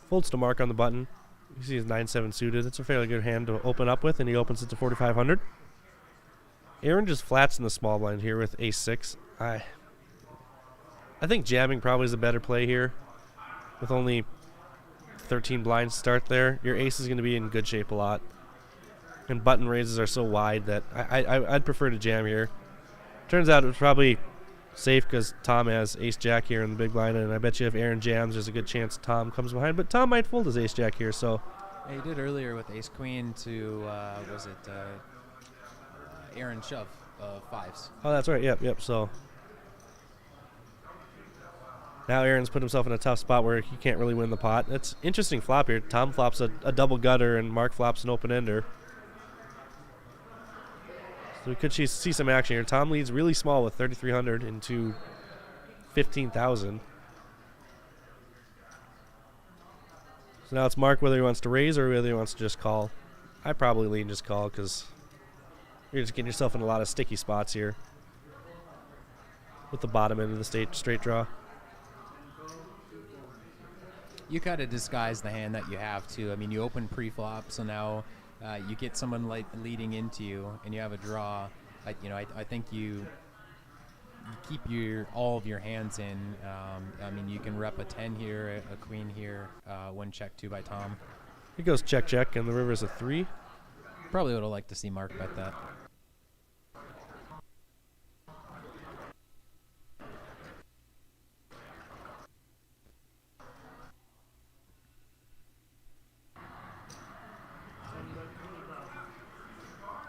Folds to Mark on the button. You see his 9-7 suited. It's a fairly good hand to open up with, and he opens it to 4,500. Aaron just flats in the small blind here with ace-6. I think jamming probably is a better play here. With only 13 blinds to start there, your ace is going to be in good shape a lot. And button raises are so wide that I'd prefer to jam here. Turns out it was probably safe because Tom has ace-jack here in the big blind, and I bet you if Aaron jams, there's a good chance Tom comes behind. But Tom might fold his ace-jack here, so... Yeah, he did earlier with ace-queen to, Aaron shove fives. Oh, that's right. Yep. So now Aaron's put himself in a tough spot where he can't really win the pot. It's interesting flop here. Tom flops a double gutter, and Mark flops an open-ender. So we could see some action here. Tom leads really small with 3,300 into 15,000. So now it's Mark whether he wants to raise or whether he wants to just call. I probably lean just call because you're just getting yourself in a lot of sticky spots here with the bottom end of the straight draw. You kind of disguise the hand that you have too. I mean, you open pre-flop, so now you get someone leading into you, and you have a draw. I think you keep all of your hands in. I mean, you can rep a 10 here, a queen here, when checked 2 by Tom. He goes check, check, and the river's a 3. Probably would have liked to see Mark bet that.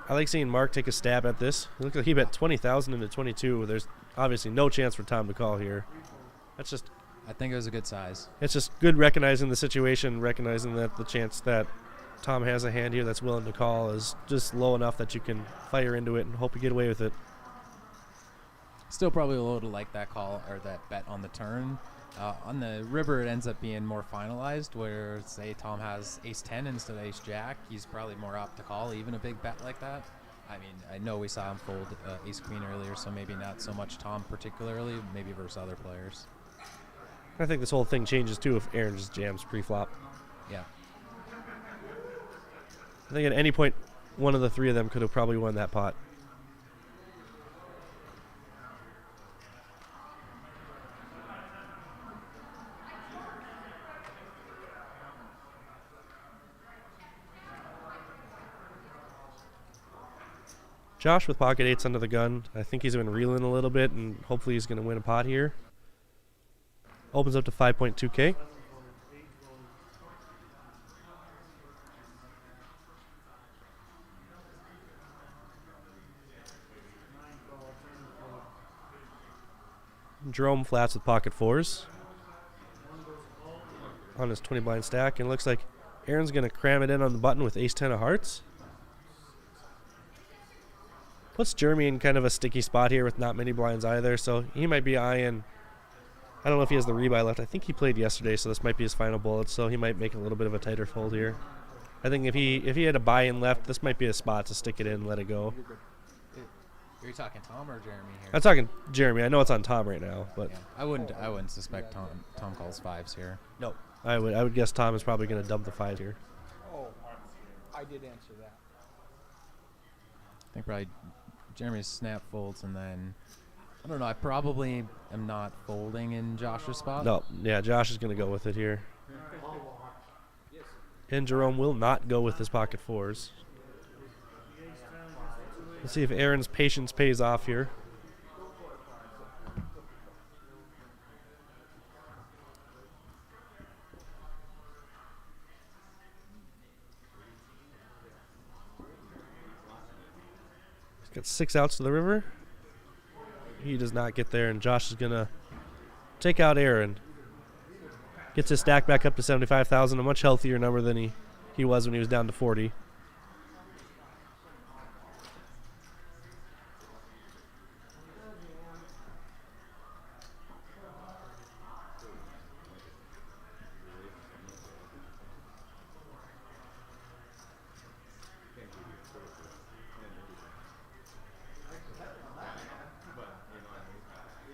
I like seeing Mark take a stab at this. It looks like he bet 20,000 into 22. There's obviously no chance for Tom to call here. That's just... I think it was a good size. It's just good recognizing the situation, recognizing that the chance that Tom has a hand here that's willing to call is just low enough that you can fire into it and hope you get away with it. Still probably a little to like that call or that bet on the turn. On the river, it ends up being more finalized, where say Tom has ace-10 instead of ace-jack. He's probably more apt to call even a big bet like that. I mean, I know we saw him fold ace-queen earlier, so maybe not so much Tom particularly, maybe versus other players. I think this whole thing changes too if Aaron just jams pre-flop. Yeah. I think at any point, one of the three of them could have probably won that pot. Josh with pocket eights under the gun. I think he's been reeling a little bit, and hopefully he's going to win a pot here. Opens up to 5.2K. Jerome flats with pocket fours on his 20 blind stack, and it looks like Aaron's going to cram it in on the button with ace-10 of hearts. Puts Jeremy in kind of a sticky spot here with not many blinds either, so he might be eyeing... I don't know if he has the rebuy left. I think he played yesterday, so this might be his final bullet, so he might make a little bit of a tighter fold here. I think if he had a buy-in left, this might be a spot to stick it in and let it go. Are you talking Tom or Jeremy here? I'm talking Jeremy. I know it's on Tom right now, but yeah, I wouldn't suspect Tom calls fives here. no, I would guess Tom is probably going to dump the five here. Oh, I did answer that. I think probably Jeremy's snap folds, and then I don't know. I probably am not folding in Josh's spot. No, yeah, Josh is going to go with it here. And Jerome will not go with his pocket fours. Let's see if Aaron's patience pays off here. He's got 6 outs to the river. He does not get there, and Josh is going to take out Aaron. Gets his stack back up to 75,000, a much healthier number than he was when he was down to 40.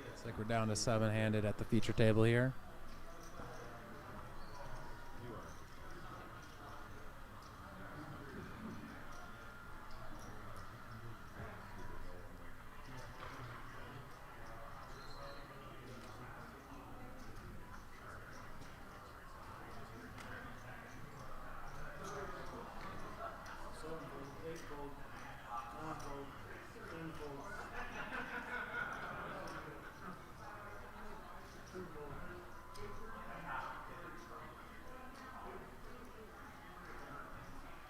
Looks like we're down to 7-handed at the feature table here.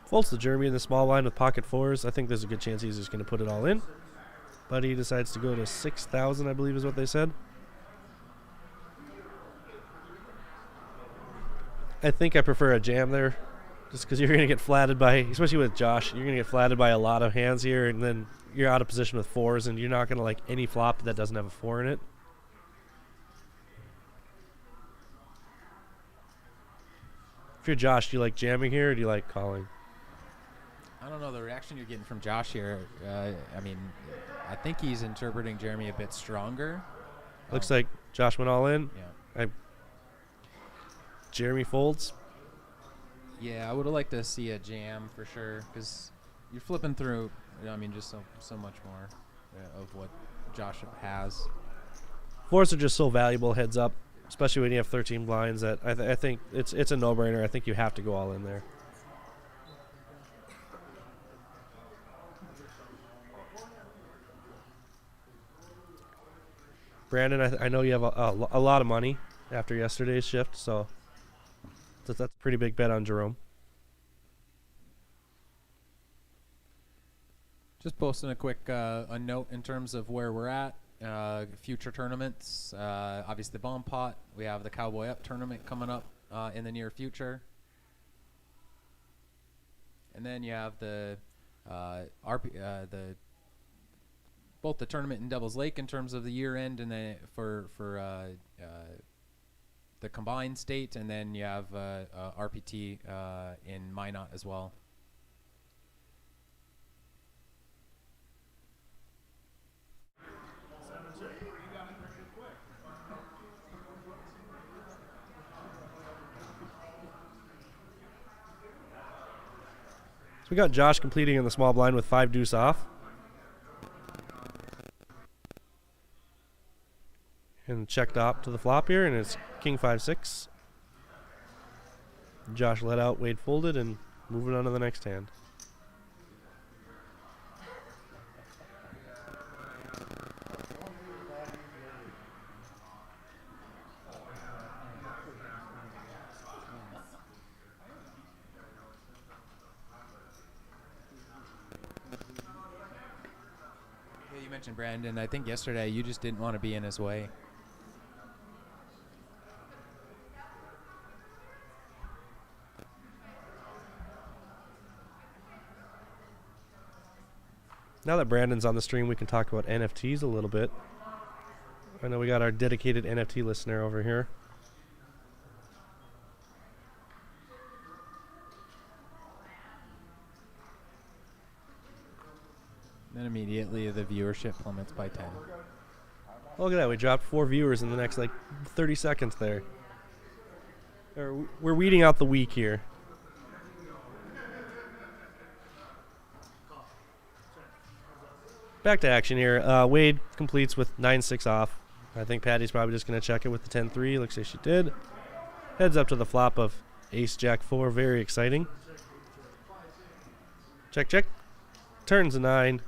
Folds to Jeremy in the small line with pocket fours. I think there's a good chance he's just going to put it all in. But he decides to go to 6,000, I believe is what they said. I think I prefer a jam there Just because you're going to get flatted by, especially with Josh, you're going to get flatted by a lot of hands here, and then you're out of position with 4s, and you're not going to like any flop that doesn't have a 4 in it. If you're Josh, do you like jamming here, or do you like calling? I don't know the reaction you're getting from Josh here. I mean, I think he's interpreting Jeremy a bit stronger. Looks like Josh went all in. Yeah. Jeremy folds. Yeah, I would have liked to see a jam for sure, because you're flipping through. I mean, just so much more of what Josh has. 4s are just so valuable heads up, especially when you have 13 blinds. That I think it's a no-brainer. I think you have to go all in there. Brandon, I know you have a lot of money after yesterday's shift, so that's a pretty big bet on Jerome. Just posting a quick a note in terms of where we're at. Future tournaments. Obviously, the Bomb Pot. We have the Cowboy Up tournament coming up in the near future. And then you have the both the tournament in Devil's Lake in terms of the year end, and then for the combined state, and then you have RPT in Minot as well. So we got Josh completing in the small blind with 5 deuce off. And checked up to the flop here, and it's king 5-6. Josh let out, Wade folded, and moving on to the next hand. Yeah, you mentioned Brandon. I think yesterday you just didn't want to be in his way. Now that Brandon's on the stream, we can talk about NFTs a little bit. I know we got our dedicated NFT listener over here. Then immediately the viewership plummets by 10. Look at that, we dropped 4 viewers in the next like 30 seconds there. We're weeding out the week here. Back to action here. Wade completes with 9-6 off. I think Patty's probably just going to check it with the 10-3. Looks like she did. Heads up to the flop of Ace-Jack-4. Very exciting. Check, check. Turns a 9.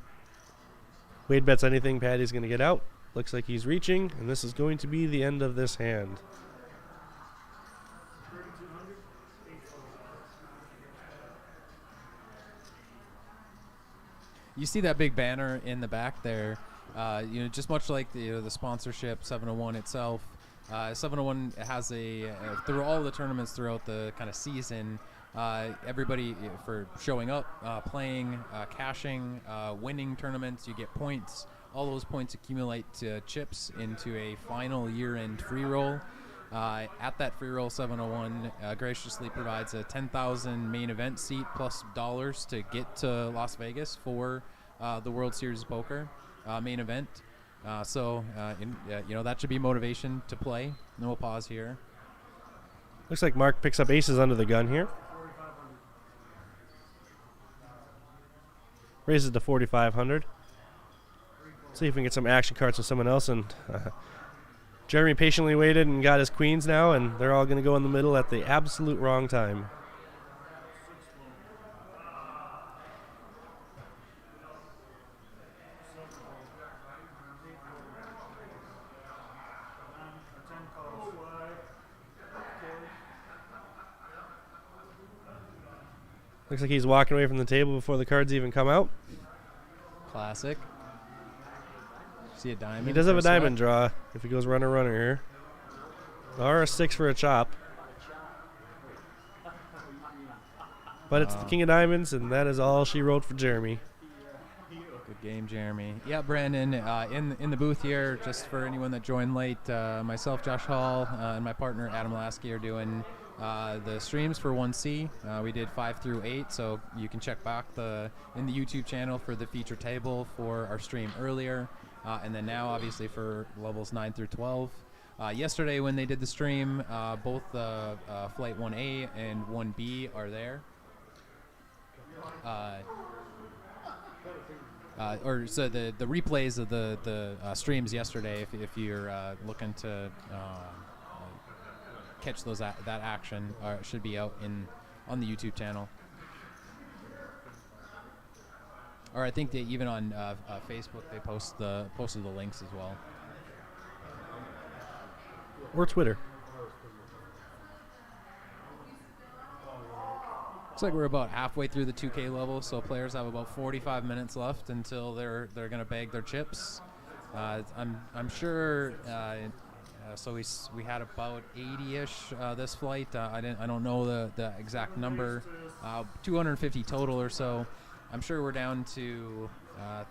Wade bets anything. Patty's going to get out. Looks like he's reaching, and this is going to be the end of this hand. You see that big banner in the back there, just much like the sponsorship 701 itself. 701 has through all the tournaments throughout the kind of season, everybody for showing up, playing, cashing, winning tournaments, you get points. All those points accumulate to chips into a final year-end free roll. At that free roll, 701 graciously provides a 10,000 main event seat plus dollars to get to Las Vegas for the World Series of Poker main event. So that should be motivation to play. And then we'll pause here. Looks like Mark picks up aces under the gun here. Raises to 4,500. See if we can get some action cards with someone else. And Jeremy patiently waited and got his queens now, and they're all going to go in the middle at the absolute wrong time. Looks like he's walking away from the table before the cards even come out. Classic. See a diamond? He does have a diamond draw if he goes runner here. Or a 6 for a chop. But it's the King of Diamonds, and that is all she wrote for Jeremy. Good game, Jeremy. Yeah, Brandon, in the booth here, just for anyone that joined late, myself, Josh Hall, and my partner Adam Lasky are doing the streams for 1C. We did 5 through 8, so you can check back in the YouTube channel for the feature table for our stream earlier, and then now obviously for levels 9 through 12. Yesterday when they did the stream, both Flight 1A and 1B are there. So the replays of the streams yesterday, if you're looking to catch that action, should be out on the YouTube channel. Or I think they even on Facebook they posted the links as well. Or Twitter. Looks like we're about halfway through the 2K level, so players have about 45 minutes left until they're going to bag their chips. I'm sure. So we had about 80-ish this flight. I don't know the exact number. 250 total or so. I'm sure we're down to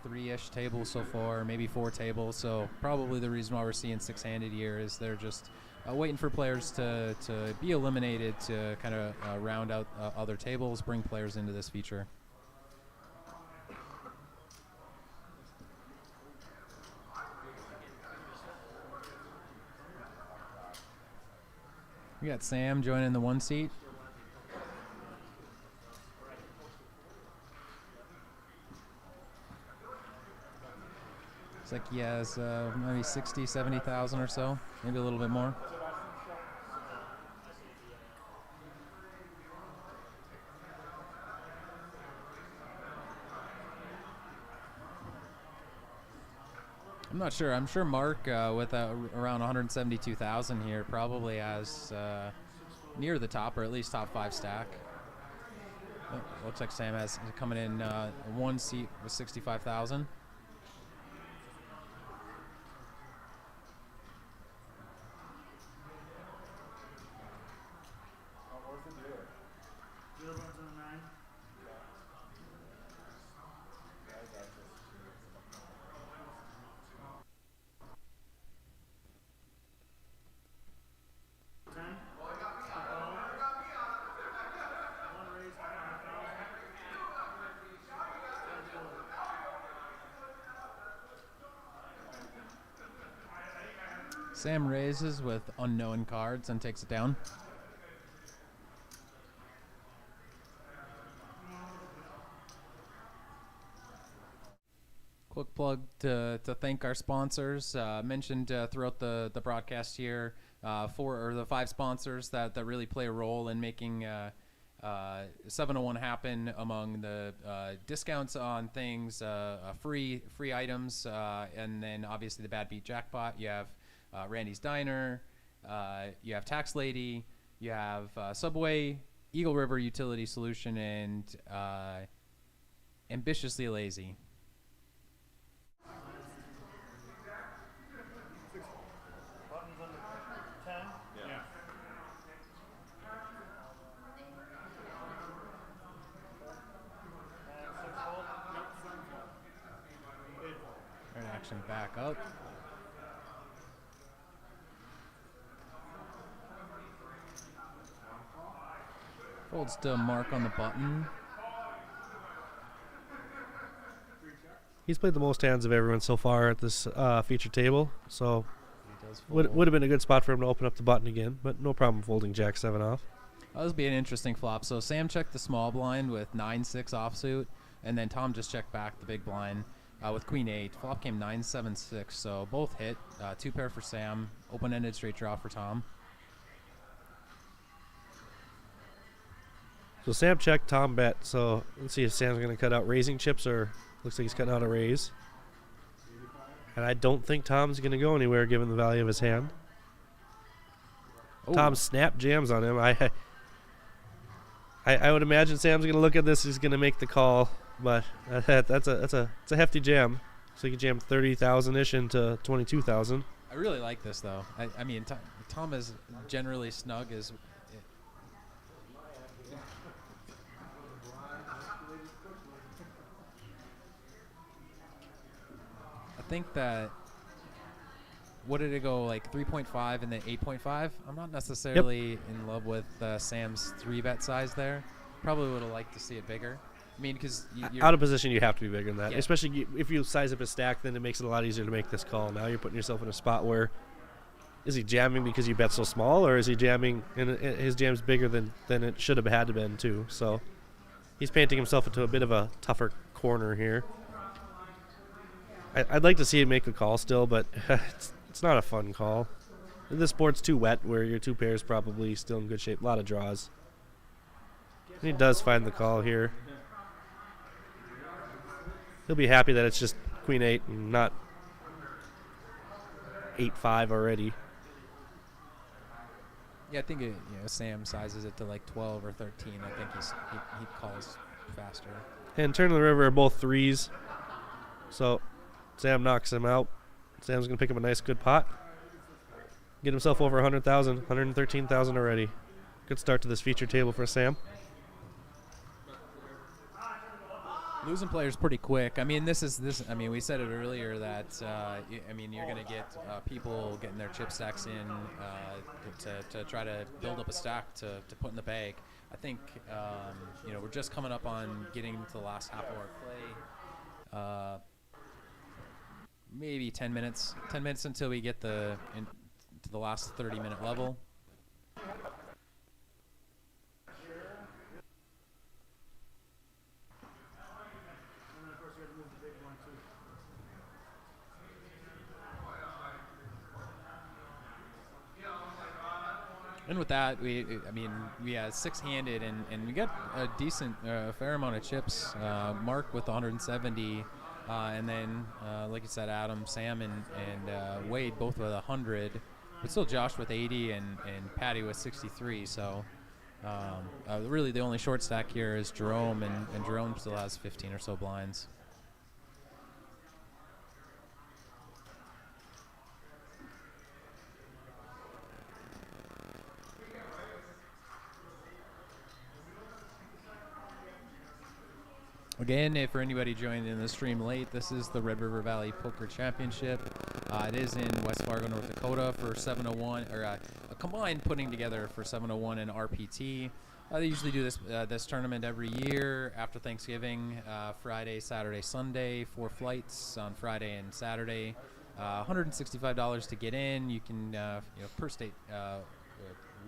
3-ish tables so far, maybe 4 tables. So probably the reason why we're seeing 6-handed here is they're just waiting for players to be eliminated to kind of round out other tables, bring players into this feature. We got Sam joining the 1 seat. Looks like he has maybe 60, 70,000 or so, maybe a little bit more. I'm not sure. I'm sure Mark, with around 172,000 here, probably has near the top, or at least top 5 stack. Oh, looks like Sam has coming in 1 seat with 65,000. Sam raises with unknown cards and takes it down. Quick plug to thank our sponsors. Mentioned throughout the broadcast here, 4 or the 5 sponsors that really play a role in making 701 happen, among the discounts on things, free items, and then obviously the Bad Beat Jackpot. You have Randy's Diner, you have Tax Lady, you have Subway, Eagle River Utility Solution, and Ambitiously Lazy. Buttons under 10? Yeah. And 6 hold? Yep, 7 hold. 8 hold. Turn action back up. Holds to mark on the button. He's played the most hands of everyone so far at this feature table, so He does would fold. have been a good spot for him to open up the button again, but no problem folding Jack 7 off. This would be an interesting flop. So Sam checked the small blind with 9-6 offsuit, and then Tom just checked back the big blind with Queen 8. Flop came 9-7-6, so both hit. 2 pair for Sam, open-ended straight draw for Tom. So Sam checked, Tom bet. So let's see if Sam's going to cut out raising chips, or looks like he's cutting out a raise. And I don't think Tom's going to go anywhere given the value of his hand. Ooh. Tom snap jams on him. I would imagine Sam's going to look at this. He's going to make the call, but that's a hefty jam. So he can jam 30,000-ish into 22,000. I really like this, though. I mean, Tom is generally snug. think that, what did it go, like 3.5 and then 8.5? I'm not necessarily in love with Sam's 3-bet size there. Probably would have liked to see it bigger. I mean, because Out of position, you have to be bigger than that. Yeah. Especially if you size up a stack, then it makes it a lot easier to make this call. Now you're putting yourself in a spot where, is he jamming because you bet so small, or is he jamming and his jam's bigger than it should have had to been too? So he's painting himself into a bit of a tougher corner here. I'd like to see him make a call still, but it's not a fun call. This board's too wet where your 2 pairs probably still in good shape. A lot of draws. And he does find the call here. He'll be happy that it's just Queen 8 and not 8-5 already. Yeah, I think Sam sizes it to like 12 or 13. I think he calls faster. And Turn of the River are both 3s. So Sam knocks him out. Sam's going to pick up a nice good pot. Get himself over 100,000, 113,000 already. Good start to this feature table for Sam. Losing players pretty quick. I mean, this. I mean, we said it earlier that you're going to get people getting their chip stacks in to try to build up a stack to put in the bag. I think we're just coming up on getting to the last half-hour play. Maybe 10 minutes. 10 minutes until we get to the last 30-minute level. And with that, we had 6-handed, and we got a decent, fair amount of chips. Mark with 170, and then, like you said, Adam, Sam, and Wade both with 100, but still Josh with 80 and Patty with 63. So really the only short stack here is Jerome, and Jerome still has 15 or so blinds. Again, for anybody joining in the stream late, this is the Red River Valley Poker Championship. It is in West Fargo, North Dakota for 701, or a combined putting together for 701 and RPT. They usually do this tournament every year after Thanksgiving, Friday, Saturday, Sunday, 4 flights on Friday and Saturday. $165 to get in. You can, per state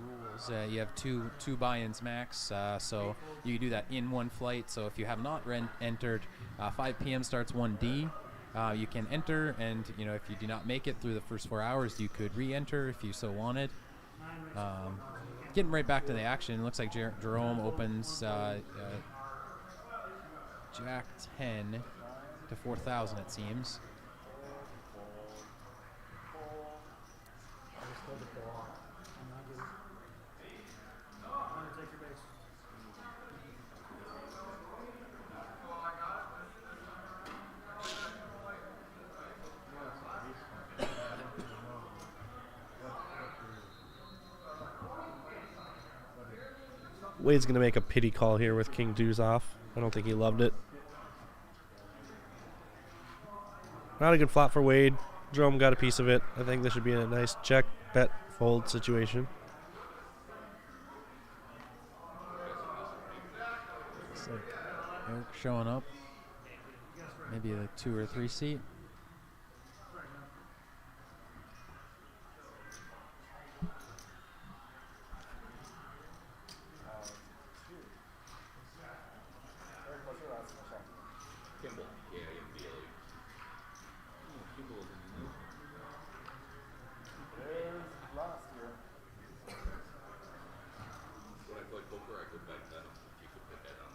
rules, you have two buy-ins max, so you can do that in one flight. So if you have not entered, 5 p.m. starts 1D. You can enter, and if you do not make it through the first 4 hours, you could re-enter if you so wanted. Getting right back to the action, it looks like Jerome opens Jack 10 to 4,000, it seems. Wade's going to make a pity call here with King Deuce off. I don't think he loved it. Not a good flop for Wade. Jerome got a piece of it. I think this should be a nice check, bet, fold situation. Looks like Eric showing up. Maybe a 2 or 3 seat. Kimball. Yeah, MBA. Kimball is in the when I play poker, I could bet that if you could put that on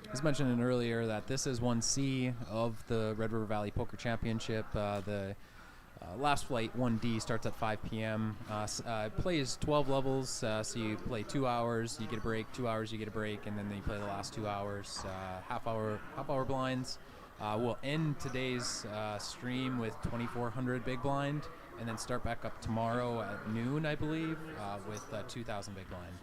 there. As mentioned earlier, that this is 1C of the Red River Valley Poker Championship. The last flight 1D starts at 5 p.m. Plays 12 levels, so you play 2 hours, you get a break, 2 hours, you get a break, and then you play the last 2 hours, half hour blinds. We'll end today's stream with 2,400 big blind, and then start back up tomorrow at noon, I believe, with 2,000 big blind.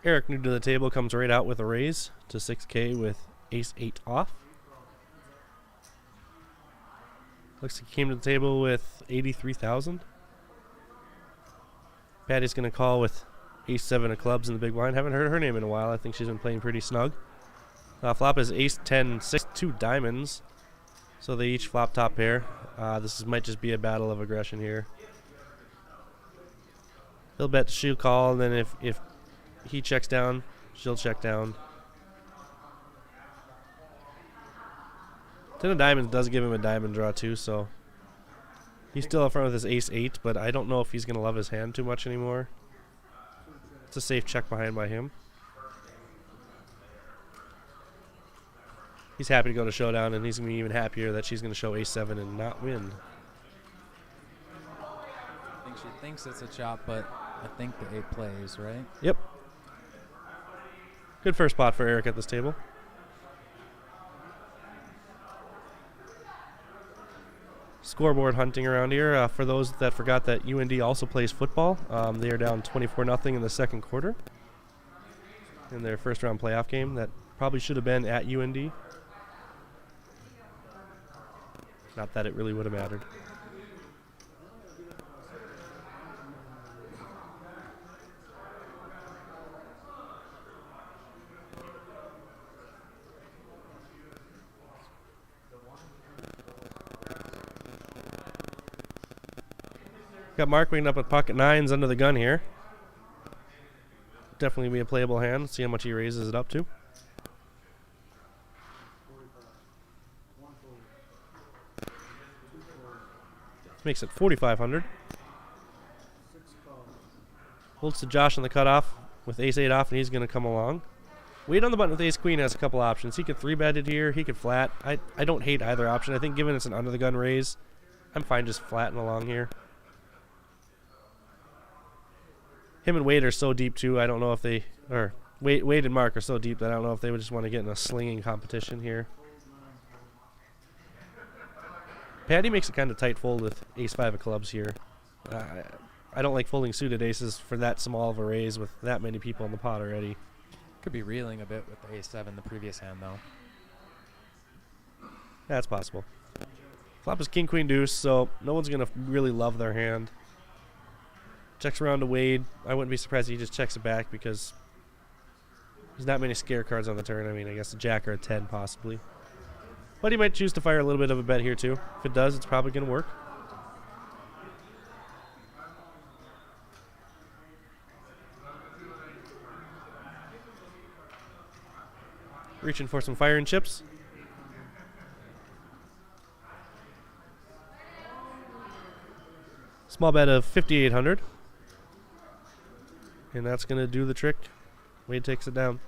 Eric, new to the table, comes right out with a raise to 6K with ace-8 off. Looks like he came to the table with 83,000. Patty's going to call with ace-7 of clubs in the big blind. Haven't heard her name in a while. I think she's been playing pretty snug. Flop is ace-10, 6-2 diamonds. So they each flop top pair. Might just be a battle of aggression here. He'll bet she'll call, and then if he checks down, she'll check down. 10 of diamonds does give him a diamond draw too, so he's still up front with his ace-8, but I don't know if he's going to love his hand too much anymore. It's a safe check behind by him. He's happy to go to showdown, and he's going to be even happier that she's going to show ace-7 and not win. I think she thinks it's a chop, but I think the 8 plays, right? Yep. Good first spot for Eric at this table. Scoreboard hunting around here. For those that forgot that UND also plays football, they are down 24-0 in the second quarter in their first round playoff game. That probably should have been at UND. Not that it really would have mattered. Got Mark waiting up with pocket 9s under the gun here. Definitely be a playable hand. See how much he raises it up to. Makes it 4,500. Holds to Josh on the cutoff with ace-8 off, and he's going to come along. Wait on the button with ace-queen has a couple options. He could 3-bet it here. He could flat. I don't hate either option. I think given it's an under the gun raise, I'm fine just flatting along here. Him and Wade are so deep too. I don't know if they, or Wade and Mark are so deep that I don't know if they would just want to get in a slinging competition here. Patty makes a kind of tight fold with ace-5 of clubs here. I don't like folding suited aces for that small of a raise with that many people in the pot already. Could be reeling a bit with the ace-7 the previous hand, though. That's possible. Flop is king, queen, deuce, so no one's going to really love their hand. Checks around to Wade. I wouldn't be surprised if he just checks it back because there's not many scare cards on the turn. I mean, I guess a jack or a 10 possibly. But he might choose to fire a little bit of a bet here too. If it does, it's probably going to work. Reaching for some firing chips. Small bet of 5,800. And that's going to do the trick. Wade takes it down.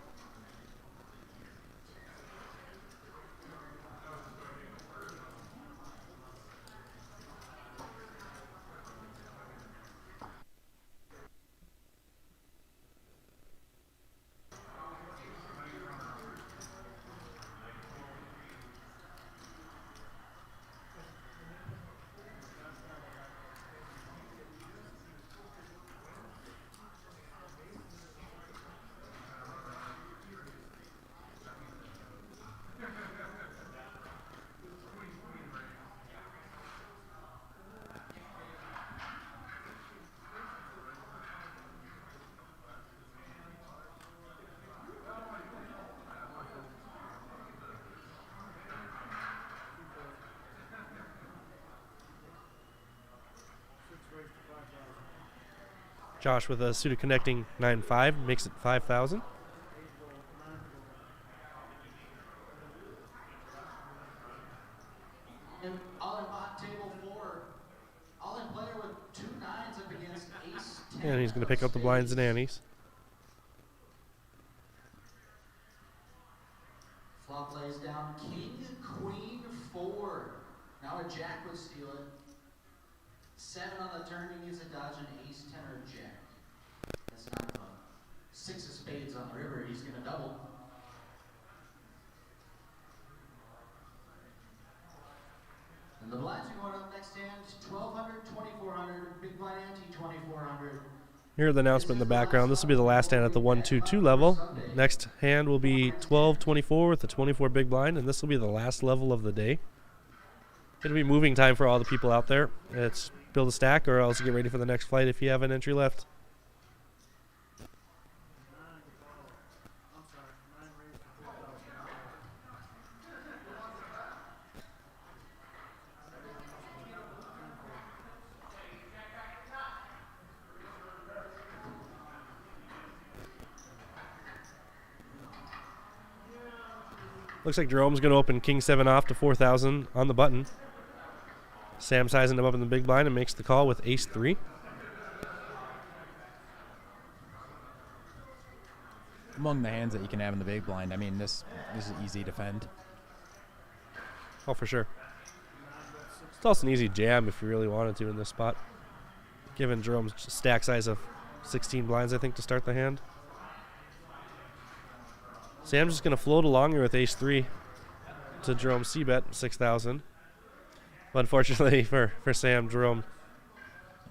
Josh with a suited connecting 9-5 makes it 5,000. And all in pot table 4. All in player with 2 9s up against ace-10. And he's going to pick up the blinds and antes. Flop lays down king, queen, 4. Now a jack would steal it. 7 on the turn, he needs a dodge an ace-10 or jack. That's not fun. 6 of spades on the river, he's going to double. And the blinds are going up next hand, 1,200, 2,400, big blind ante 2,400, Hear the announcement in the background. This will be the last hand at the 1-2-2 level. Next hand will be 12-24 with the 24 big blind, and this will be the last level of the day. It'll be moving time for all the people out there. It's build a stack or else get ready for the next flight if you have an entry left. Looks like Jerome's going to open King 7 off to 4,000 on the button. Sam sizing him up in the big blind and makes the call with Ace 3. Among the hands that you can have in the big blind, I mean, this is easy to defend. Oh, for sure. It's also an easy jam if you really wanted to in this spot. Given Jerome's stack size of 16 blinds, I think, to start the hand. Sam's just going to float along here with Ace 3 to Jerome's C-bet, 6,000. But unfortunately for Sam, Jerome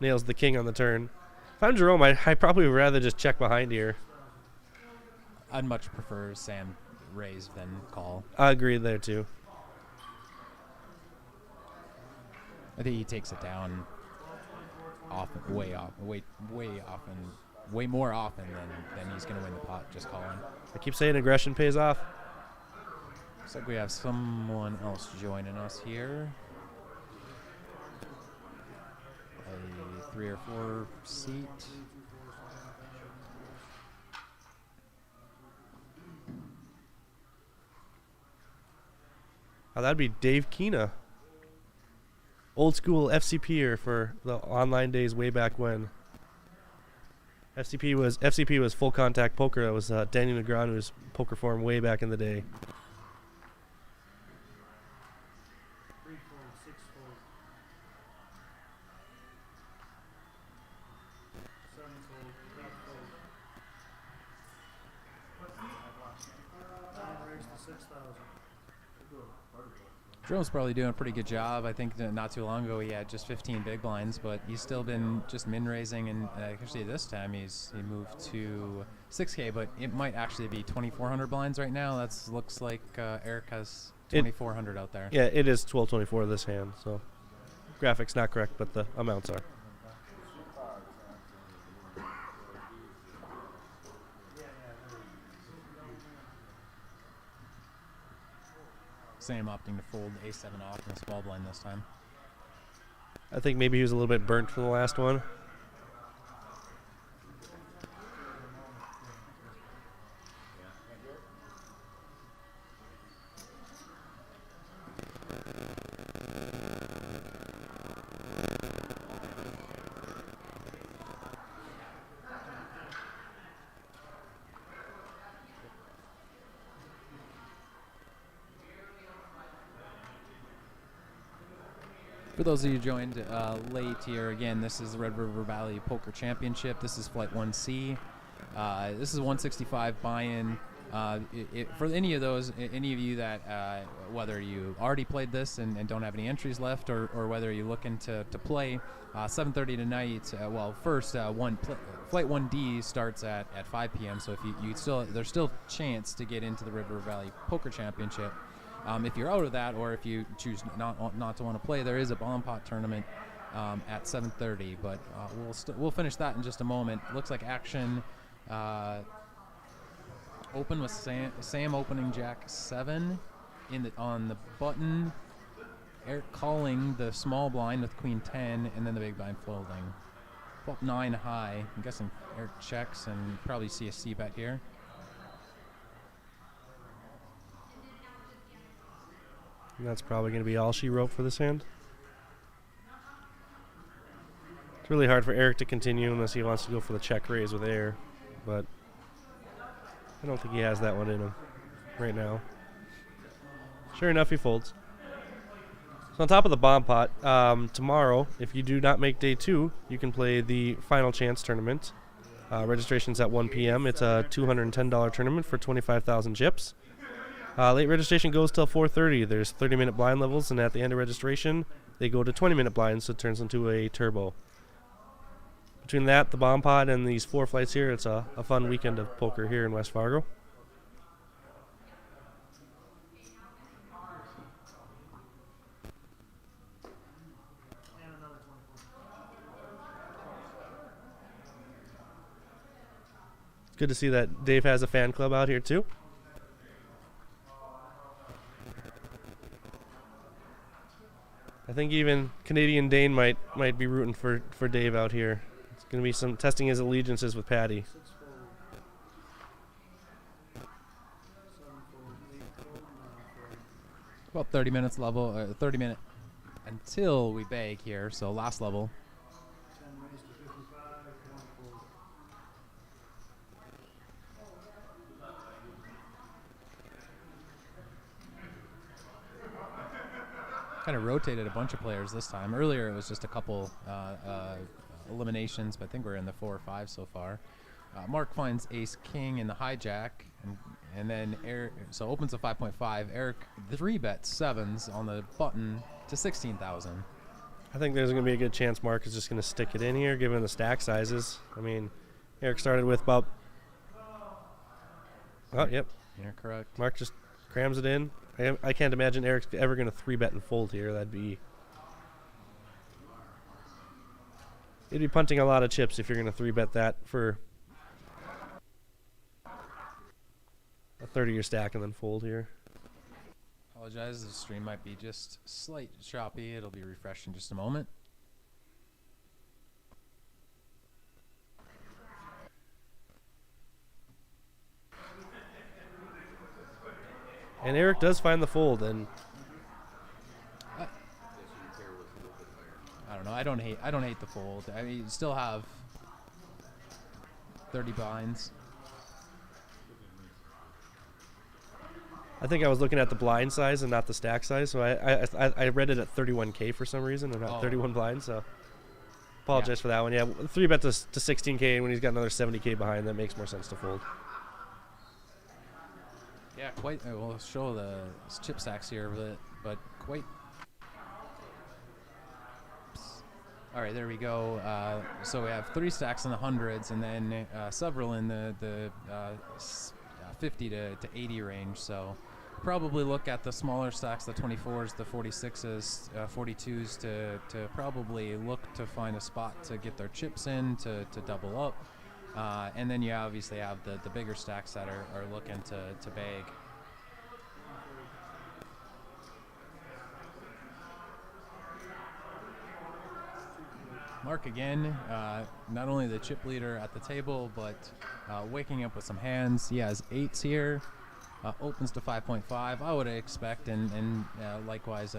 nails the king on the turn. If I'm Jerome, I probably would rather just check behind here. I'd much prefer Sam raise than call. I agree there, too. I think he takes it down often, way more often than he's going to win the pot just calling. I keep saying aggression pays off. Looks like we have someone else joining us here. A 3 or 4 seat. Oh, that'd be Dave Keena. Old school FCPer for the online days way back when. FCP was full contact poker. That was Danny Negreanu's poker form way back in the day. 3-fold, 6-fold, 7-fold, 8-fold. I've raised to 6,000. Jerome's probably doing a pretty good job. I think that not too long ago he had just 15 big blinds, but he's still been just min raising, and actually this time he moved to 6K, but it might actually be 2,400 blinds right now. That's looks like Eric has 2,400 out there. Yeah, it is 1224 this hand, so graphics not correct, but the amounts are. Sam opting to fold A7 off in the small blind this time. I think maybe he was a little bit burnt from the last one. For those of you who joined late here, again, this is the Red River Valley Poker Championship. This is Flight 1C. This is 165 buy-in. For any of you that, whether you already played this and don't have any entries left, or whether you're looking to play, 7:30 tonight. Flight 1D starts at 5 p.m. So if there's still chance to get into the Red River Valley Poker Championship. If you're out of that, or if you choose not to want to play, there is a bomb pot tournament at 7:30. But we'll finish that in just a moment. Looks like action open with Sam opening Jack 7 on the button. Eric calling the small blind with Queen 10, and then the big blind folding. Flop 9 high. I'm guessing Eric checks and probably see a C bet here. And that's probably going to be all she wrote for this hand. It's really hard for Eric to continue unless he wants to go for the check raise with air, but I don't think he has that one in him right now. Sure enough, he folds. So on top of the bomb pot, tomorrow, if you do not make day 2, you can play the Final Chance tournament. Registration's at 1 p.m. It's a $210 tournament for 25,000 chips. Late registration goes till 4:30. There's 30-minute blind levels, and at the end of registration, they go to 20-minute blinds, so it turns into a turbo. between that, the bomb pod, and these 4 flights here, it's a fun weekend of poker here in West Fargo. It's good to see that Dave has a fan club out here too. I think even Canadian Dane might be rooting for Dave out here. It's going to be some testing his allegiances with Patty. 6 fold. 7 fold. 8 fold. 9 fold. About 30 minutes level, 30 minute until we bag here. So last level. 10 raised to 55. 1 fold. Kind of rotated a bunch of players this time. Earlier it was just a couple eliminations, but I think we're in the 4 or 5 so far. Mark finds ace king in the hijack, and then Eric, so opens a 5.5. Eric 3-bet 7s on the button to 16,000. I think there's going to be a good chance Mark is just going to stick it in here, given the stack sizes. I mean, Eric started with about. Oh, yep. You're correct. Mark just crams it in. I can't imagine Eric's ever going to 3-bet and fold here. That'd be. It'd be punting a lot of chips if you're going to 3-bet that for a 30-year stack and then fold here. Apologize, the stream might be just slight choppy. It'll be refreshed in just a moment. And Eric does find the fold, and I don't know. I don't hate the fold. I mean, you still have 30 blinds. I think I was looking at the blind size and not the stack size, so I read it at 31K for some reason and not 31 blinds. So apologize for that one. Yeah, 3-bet to 16K, and when he's got another 70K behind, that makes more sense to fold. Yeah, quite. We'll show the chip stacks here, but quite. All right, there we go. So we have 3 stacks in the hundreds, and then several in the 50 to 80 range. So probably look at the smaller stacks, the 24s, the 46s, 42s, to probably look to find a spot to get their chips in to double up. And then you obviously have the bigger stacks that are looking to bag. Mark again, not only the chip leader at the table, but waking up with some hands. He has 8s here, opens to 5.5. I would expect, and likewise,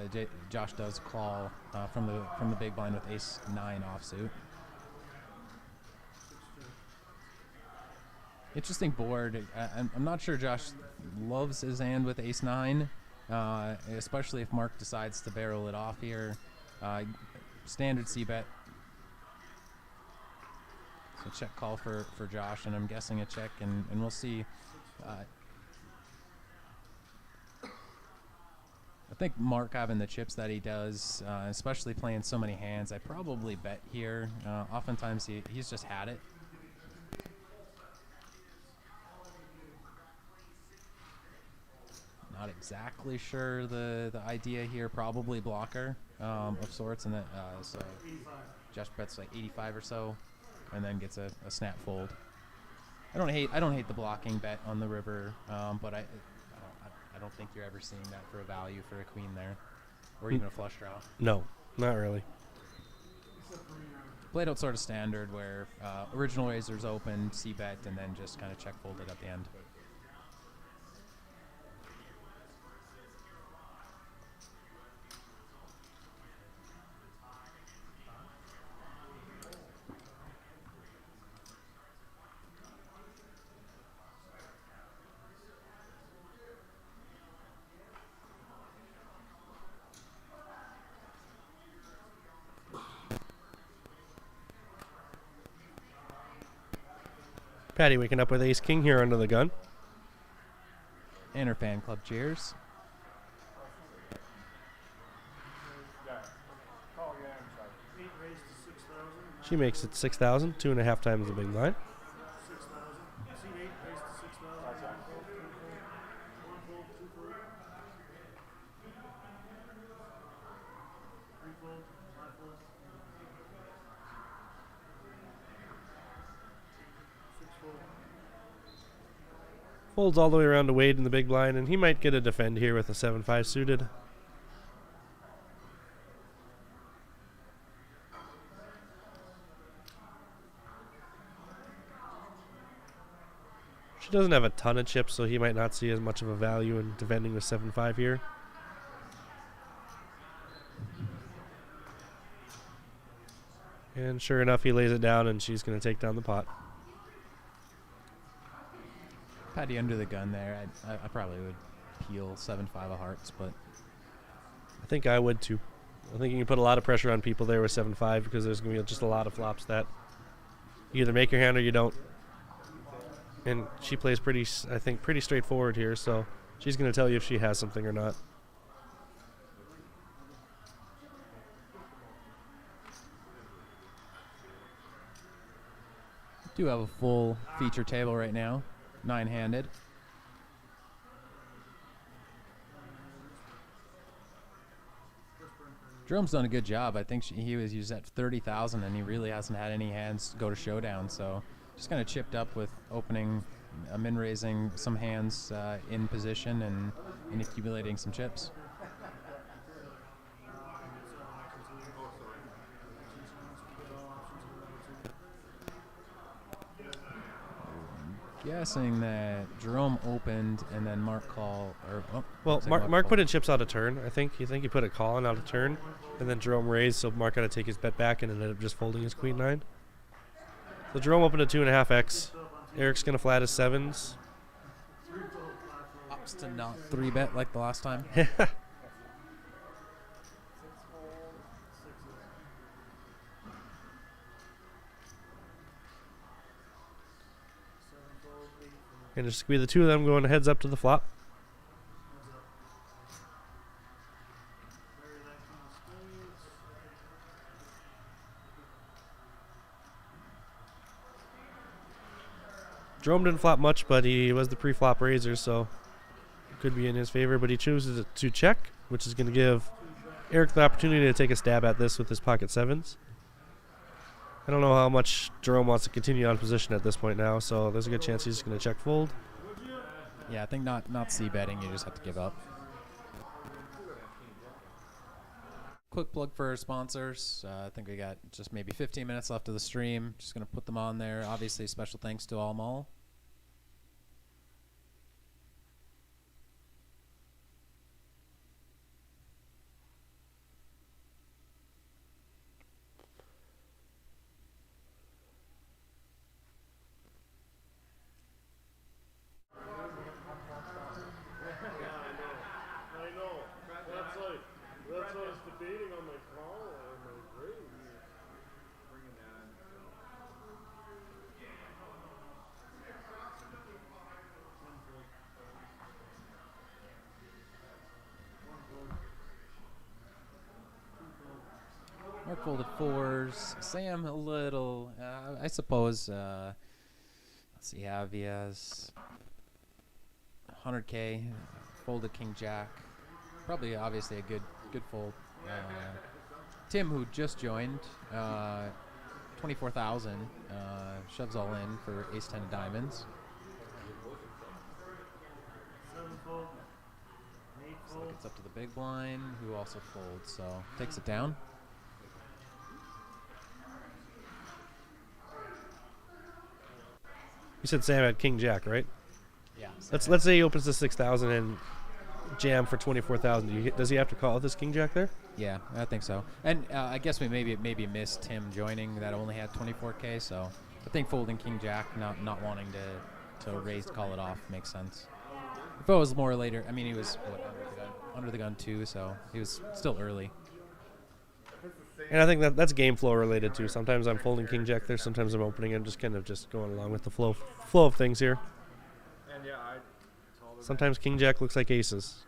Josh does call from the big blind with ace 9 offsuit. Interesting board. I'm not sure Josh loves his hand with ace 9, especially if Mark decides to barrel it off here. Standard c-bet. So check call for Josh, and I'm guessing a check, and we'll see. I think Mark having the chips that he does, especially playing so many hands, I probably bet here. Oftentimes he's just had it. Not exactly sure the idea here. Probably blocker of sorts, and then so Josh bets like 85 or so, and then gets a snap fold. I don't hate the blocking bet on the river, but I don't think you're ever seeing that for a value for a queen there, or even a flush draw. No, not really. Played out sort of standard where original razors open, c-bet, and then just kind of check folded at the end. Patty waking up with ace king here under the gun. And her fan club cheers. Yeah. Call again. Sorry. 8 raised to 6,000. She makes it 6,000, 2.5 times the big blind. 6,000. Seat 8 pays to 6,000. One fold, two fold. Three fold, five fold. Six fold. Folds all the way around to Wade in the big blind, and he might get a defend here with a 7-5 suited. She doesn't have a ton of chips, so he might not see as much of a value in defending with 7-5 here. And sure enough, he lays it down, and she's going to take down the pot. Patty under the gun there. I probably would peel 7-5 of hearts, but I think I would too. I think you can put a lot of pressure on people there with 7-5 because there's going to be just a lot of flops that you either make your hand or you don't. And she plays I think, pretty straightforward here, so she's going to tell you if she has something or not. do have a full feature table right now, 9-handed. Jerome's done a good job. I think he was at 30,000, and he really hasn't had any hands go to showdown. So just kind of chipped up with opening, min raising some hands in position and accumulating some chips. Guessing that Jerome opened and then Mark called. Well, Mark put in chips out of turn. I think he put a call in out of turn, and then Jerome raised, so Mark had to take his bet back and ended up just folding his queen nine. So Jerome opened a 2.5x. Eric's gonna flat his sevens. Opts to not 3-bet like the last time. And just be the two of them going heads up to the flop. Jerome didn't flop much, but he was the pre-flop raiser, so it could be in his favor. But he chooses to check, which is going to give Eric the opportunity to take a stab at this with his pocket sevens. I don't know how much Jerome wants to continue on position at this point now, so there's a good chance he's just going to check fold. Yeah, I think not c-betting. You just have to give up. Quick plug for our sponsors. I think we got just maybe 15 minutes left of the stream. Just going to put them on there. Obviously, special thanks to All Mall. Mark folded fours. Sam a little, I suppose. Let's see, Javia's 100K, folded King Jack. Probably, obviously, a good fold. Tim, who just joined, 24,000, shoves all in for Ace 10 of diamonds. So it gets up to the big blind, who also folds, so takes it down. You said Sam had King Jack, right? Yeah. Let's say he opens to 6,000 and jam for 24,000. Does he have to call this King Jack there? Yeah, I think so. And I guess we maybe missed Tim joining that only had 24K. So I think folding King Jack, not wanting to raise to call it off makes sense. If it was more later, I mean he was under the gun too, so he was still early. And I think that's game flow related too. Sometimes I'm folding King Jack there, sometimes I'm opening and just kind of just going along with the flow of things here. And yeah, Sometimes King Jack looks like aces.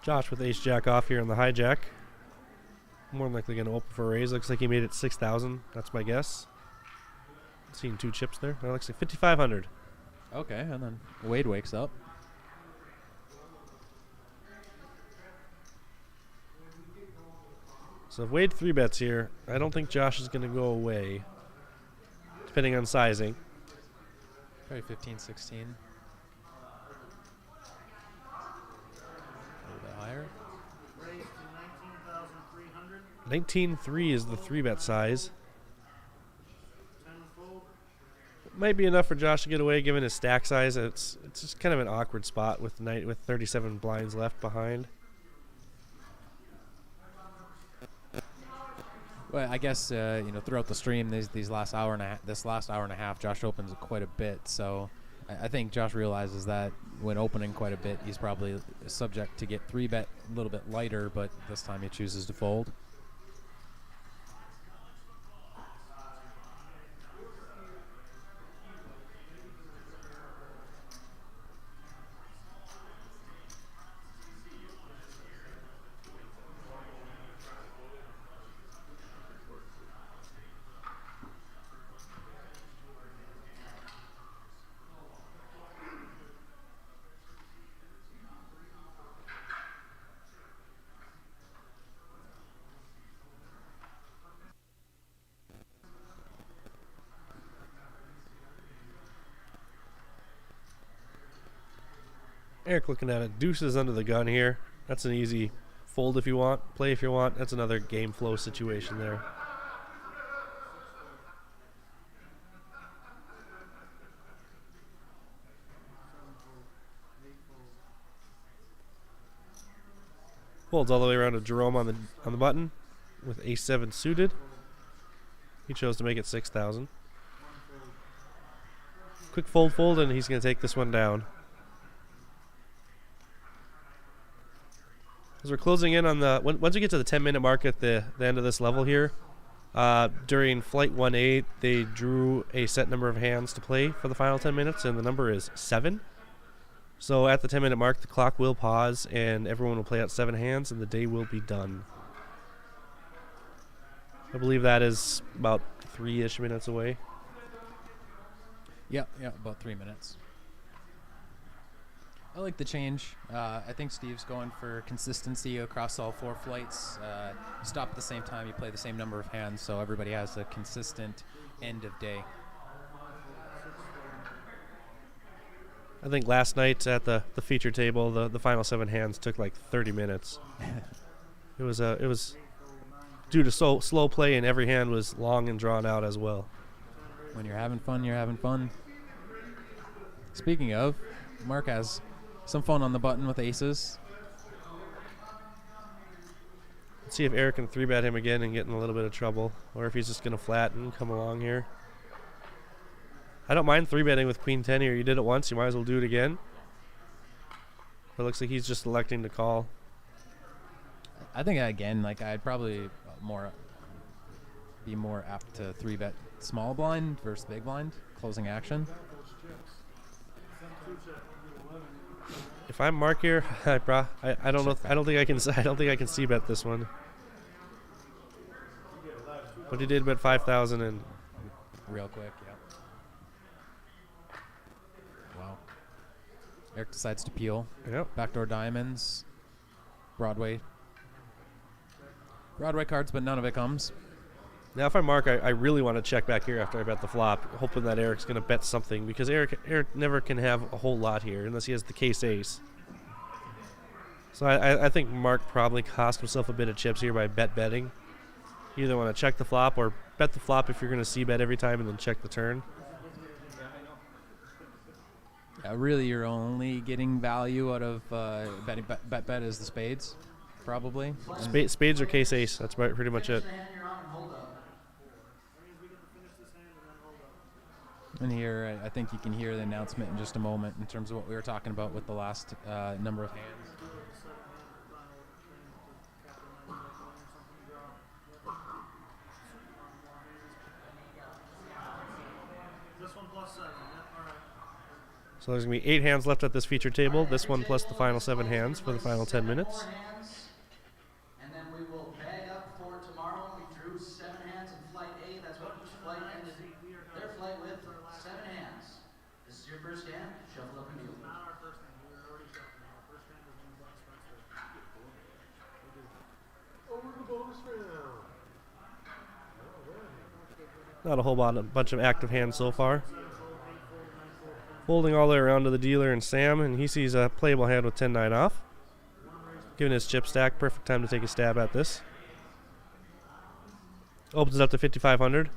Josh with ace jack off here on the hijack. More than likely going to open for a raise. Looks like he made it 6,000. That's my guess. Seeing 2 chips there. That looks like 5,500. Okay, and then Wade wakes up. So if Wade 3-bets here, I don't think Josh is going to go away, depending on sizing. Probably 15, 16. A little bit higher. Raised to 19,300. 19.3 is the 3-bet size. 10 fold. Might be enough for Josh to get away given his stack size. It's just kind of an awkward spot with 37 blinds left behind. Well, I guess throughout the stream, this last hour and a half, Josh opens quite a bit. So I think Josh realizes that when opening quite a bit, he's probably subject to get 3-bet a little bit lighter, but this time he chooses to fold. Eric looking at it. Deuces under the gun here. That's an easy fold if you want. Play if you want. That's another game flow situation there. Folds all the way around to Jerome on the button with ace-7 suited. He chose to make it 6,000. Quick fold, and he's going to take this one down. As we're closing in on the once we get to the 10-minute mark at the end of this level here, during flight 1A, they drew a set number of hands to play for the final 10 minutes, and the number is 7. So at the 10-minute mark, the clock will pause, and everyone will play out 7 hands, and the day will be done. I believe that is about 3-ish minutes away. Yeah, about 3 minutes. I like the change. I think Steve's going for consistency across all 4 flights. Stop at the same time, you play the same number of hands, so everybody has a consistent end of day. I think last night at the feature table, the final 7 hands took like 30 minutes. It was due to slow play, and every hand was long and drawn out as well. When you're having fun, you're having fun. Speaking of, Mark has some fun on the button with aces. Let's see if Eric can 3-bet him again and get in a little bit of trouble, or if he's just going to flat and come along here. I don't mind 3-betting with Queen 10 here. You did it once, you might as well do it again. But it looks like he's just electing to call. I think, again, I'd probably be more apt to 3-bet small blind versus big blind, closing action. If I'm Mark here, I don't know. I don't think I can c-bet this one. But he did bet 5,000 and real quick, yeah. Wow. Eric decides to peel. Yep. Backdoor diamonds. Broadway cards, but none of it comes. Now, if I'm Mark, I really want to check back here after I bet the flop, hoping that Eric's going to bet something, because Eric never can have a whole lot here unless he has the case ace. So I think Mark probably cost himself a bit of chips here by betting. You either want to check the flop or bet the flop if you're going to c-bet every time and then check the turn. Yeah, really, you're only getting value out of bet is the spades, probably. Spades or case ace, that's pretty much it. And here, I think you can hear the announcement in just a moment in terms of what we were talking about with the last number of hands. This one plus 7, yeah, alright. So there's going to be 8 hands left at this feature table. This one plus the final 7 hands for the final 10 minutes. And then we will bag up for tomorrow. We drew 7 hands in flight A. That's what each flight ended their flight with, 7 hands. This is your first hand. Shuffle up and deal. Not our first hand. We were already shuffling. Our first hand was when Buck Spencer. Over the bonus round. Not a whole bunch of active hands so far. Folding all the way around to the dealer and Sam, and he sees a playable hand with 10-9 off. Given his chip stack, perfect time to take a stab at this. Opens it up to 5,500.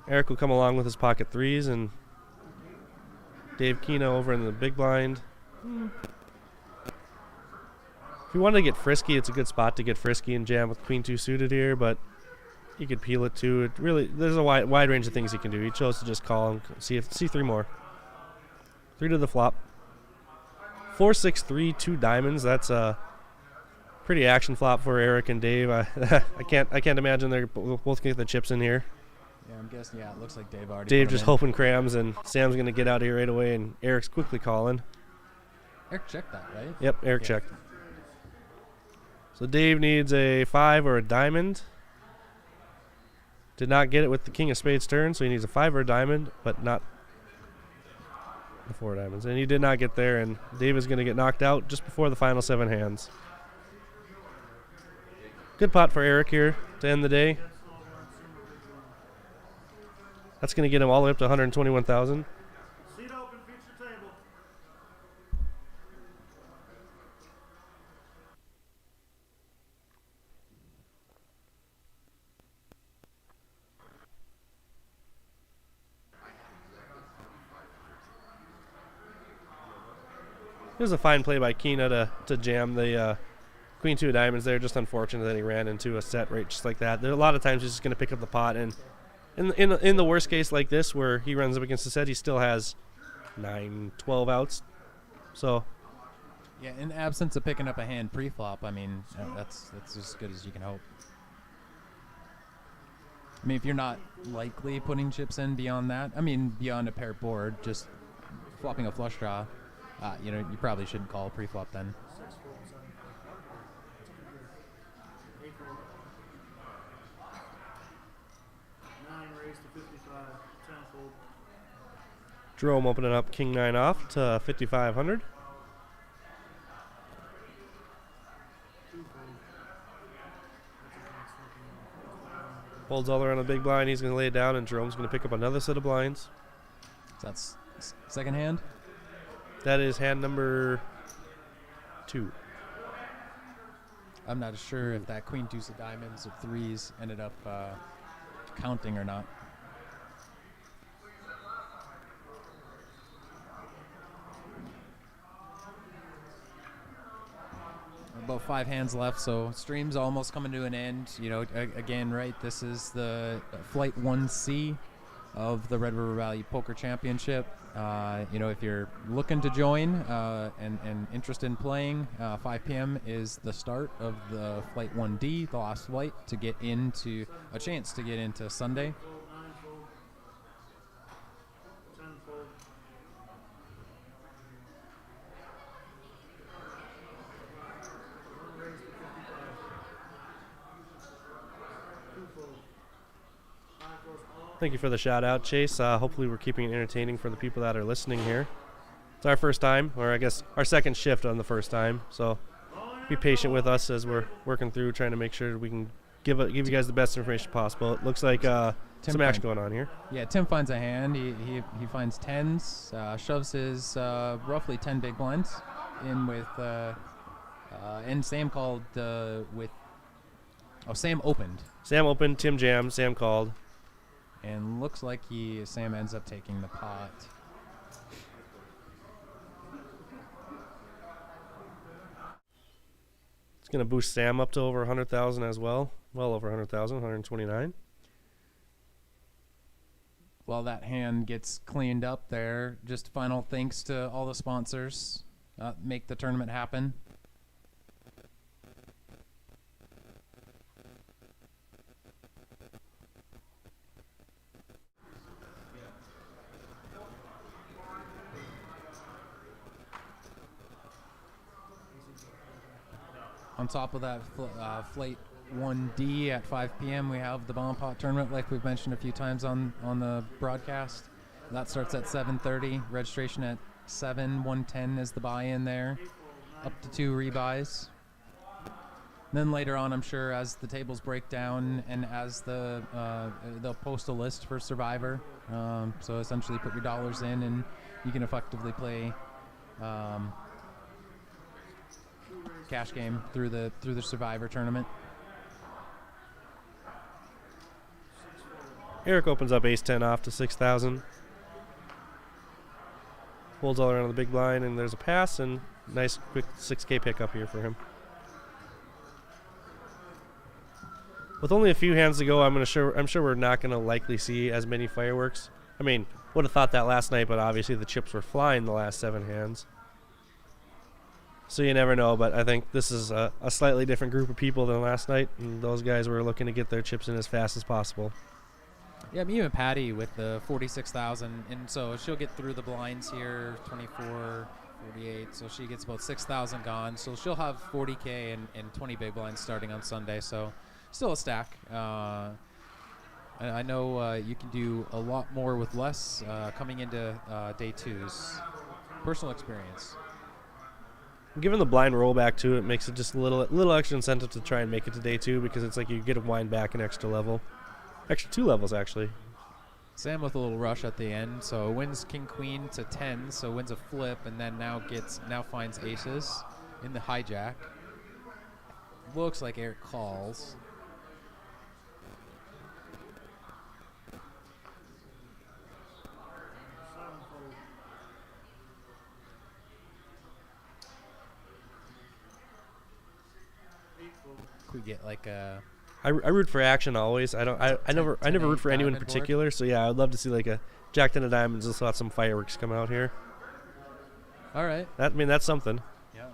Eric will come along with his pocket 3s, and Dave Kino over in the big blind. If you wanted to get frisky, it's a good spot to get frisky and jam with Queen 2 suited here, but you could peel it too. It really, there's a wide range of things you can do. He chose to just call and see 3 more. 3 to the flop. 4, 6, 3, 2 diamonds. That's a pretty action flop for Eric and Dave. I can't imagine they're both gonna get the chips in here. Yeah, I'm guessing. Yeah, it looks like Dave already. Dave put 'em just in. hoping crams, and Sam's gonna get out of here right away, and Eric's quickly calling. Eric checked that, right? Yep, Eric Yeah. checked. So Dave needs a 5 or a diamond. Did not get it with the King of Spades turn, so he needs a 5 or a diamond, but not the 4 diamonds. And he did not get there, and Dave is going to get knocked out just before the final 7 hands. Good pot for Eric here to end the day. That's going to get him all the way up to 121,000. Seat open, feature table. It was a fine play by Kina to jam the Queen 2 of diamonds there. Just unfortunate that he ran into a set right just like that. There, a lot of times he's just going to pick up the pot, and in the worst case like this where he runs up against the set, he still has 9, 12 outs. So Yeah, in absence of picking up a hand pre-flop, I mean, that's as good as you can hope. I mean, if you're not likely putting chips in beyond that, I mean, beyond a paired board, just flopping a flush draw, you know, you probably shouldn't call pre-flop then. 9 raised to 55. 10 fold. Jerome opening up King 9 off to 5,500. 2 fold. Folds all around the big blind. He's going to lay it down, and Jerome's going to pick up another set of blinds. So that's second hand. That is hand number 2. I'm not sure if that queen deuce of diamonds or 3s ended up counting or not. About 5 hands left, so stream's almost coming to an end. You know, again, right, this is the Flight 1C of the Red River Valley Poker Championship. You know, if you're looking to join and interested in playing, 5 p.m. is the start of the Flight 1D, the last flight, to get into a chance to get into Sunday. Fold, 9 fold. 10 fold. 1 raised to 55. 2 fold. 5 goes all. Thank you for the shout out, Chase. Hopefully we're keeping it entertaining for the people that are listening here. It's our first time, or I guess our second shift on the first time. So be patient with us as we're working through trying to make sure we can give you guys the best information possible. It looks like some action going on here. Yeah, Tim finds a hand. He finds 10s, shoves his roughly 10 big blinds in with, and Sam called with, Sam opened. Sam opened, Tim jammed, Sam called. And looks like Sam ends up taking the pot. It's going to boost Sam up to over 100,000 as well. Well over 100,000, 129. While that hand gets cleaned up there, just final thanks to all the sponsors. Make the tournament happen. On top of that, Flight 1D at 5 p.m. we have the Bomb Pot tournament, like we've mentioned a few times on the broadcast. That starts at 7:30. Registration at 7. 110 is the buy-in there. Up to 2 rebuys. Then later on, I'm sure, as the tables break down and as they'll post a list for Survivor. So essentially, put your dollars in, and you can effectively play cash game through the Survivor tournament. Eric opens up ace-10 off to 6,000. Holds all around the big blind, and there's a pass, and nice quick 6K pickup here for him. With only a few hands to go, I'm sure we're not going to likely see as many fireworks. I mean, would have thought that last night, but obviously the chips were flying the last 7 hands. So you never know, but I think this is a slightly different group of people than last night, and those guys were looking to get their chips in as fast as possible. Yeah, me and Patty with the 46,000, and so she'll get through the blinds here, 24, 48, so she gets about 6,000 gone. So she'll have 40K and 20 big blinds starting on Sunday, so still a stack. I know you can do a lot more with less coming into day 2's personal experience. Given the blind rollback too, it makes it just a little extra incentive to try and make it to day 2, because it's like you get to wind back an extra level. Extra 2 levels, actually. Sam with a little rush at the end, so wins King Queen to 10, so wins a flip, and then now finds aces in the hijack. Looks like Eric calls. Could we get like a... I root for action always. I never root for anyone in particular. So yeah, I'd love to see like a Jack 10 of diamonds. Just let some fireworks come out here. All right. That's something. Yeah.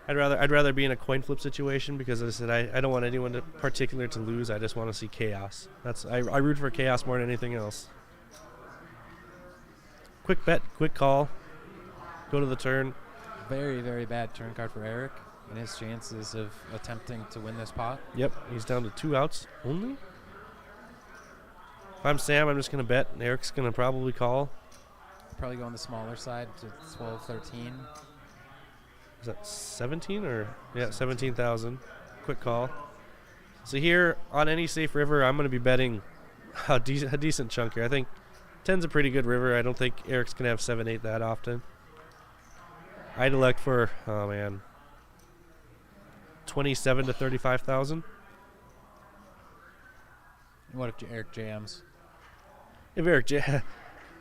I'd rather be in a coin flip situation, because as I said, I don't want anyone in particular to lose. I just want to see chaos. I root for chaos more than anything else. Quick bet, quick call. Go to the turn. Very, very bad turn card for Eric and his chances of attempting to win this pot. Yep, he's down to 2 outs only. If I'm Sam, I'm just going to bet. Eric's going to probably call. Probably go on the smaller side to 12, 13. Is that 17 or? Yeah, 17,000. Quick call. So here, on any safe river, I'm going to be betting a decent chunk here. I think 10's a pretty good river. I don't think Eric's going to have 7-8 that often. I'd elect for, 27 to 35,000. What if Eric jams? If Eric jam,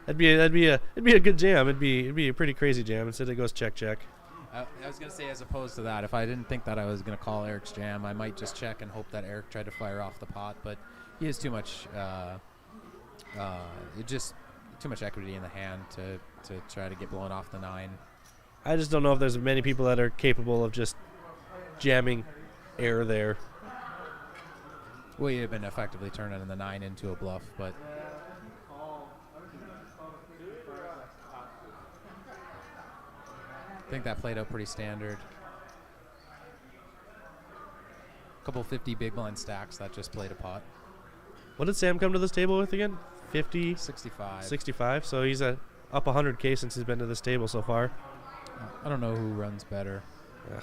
it'd be a good jam. It'd be a pretty crazy jam. Instead, it goes check. I was gonna say, as opposed to that, if I didn't think that I was gonna call Eric's jam, I might just check and hope that Eric tried to fire off the pot. But he has too much, too much equity in the hand to try to get blown off the 9. I just don't know if there's many people that are capable of just jamming air there. Well, you'd have been effectively turning the 9 into a bluff, but I think that played out pretty standard. Couple 50 big blind stacks that just played a pot. What did Sam come to this table with again? 50? 65. 65. So he's up 100K since he's been to this table so far. I don't know who runs better. Ugh.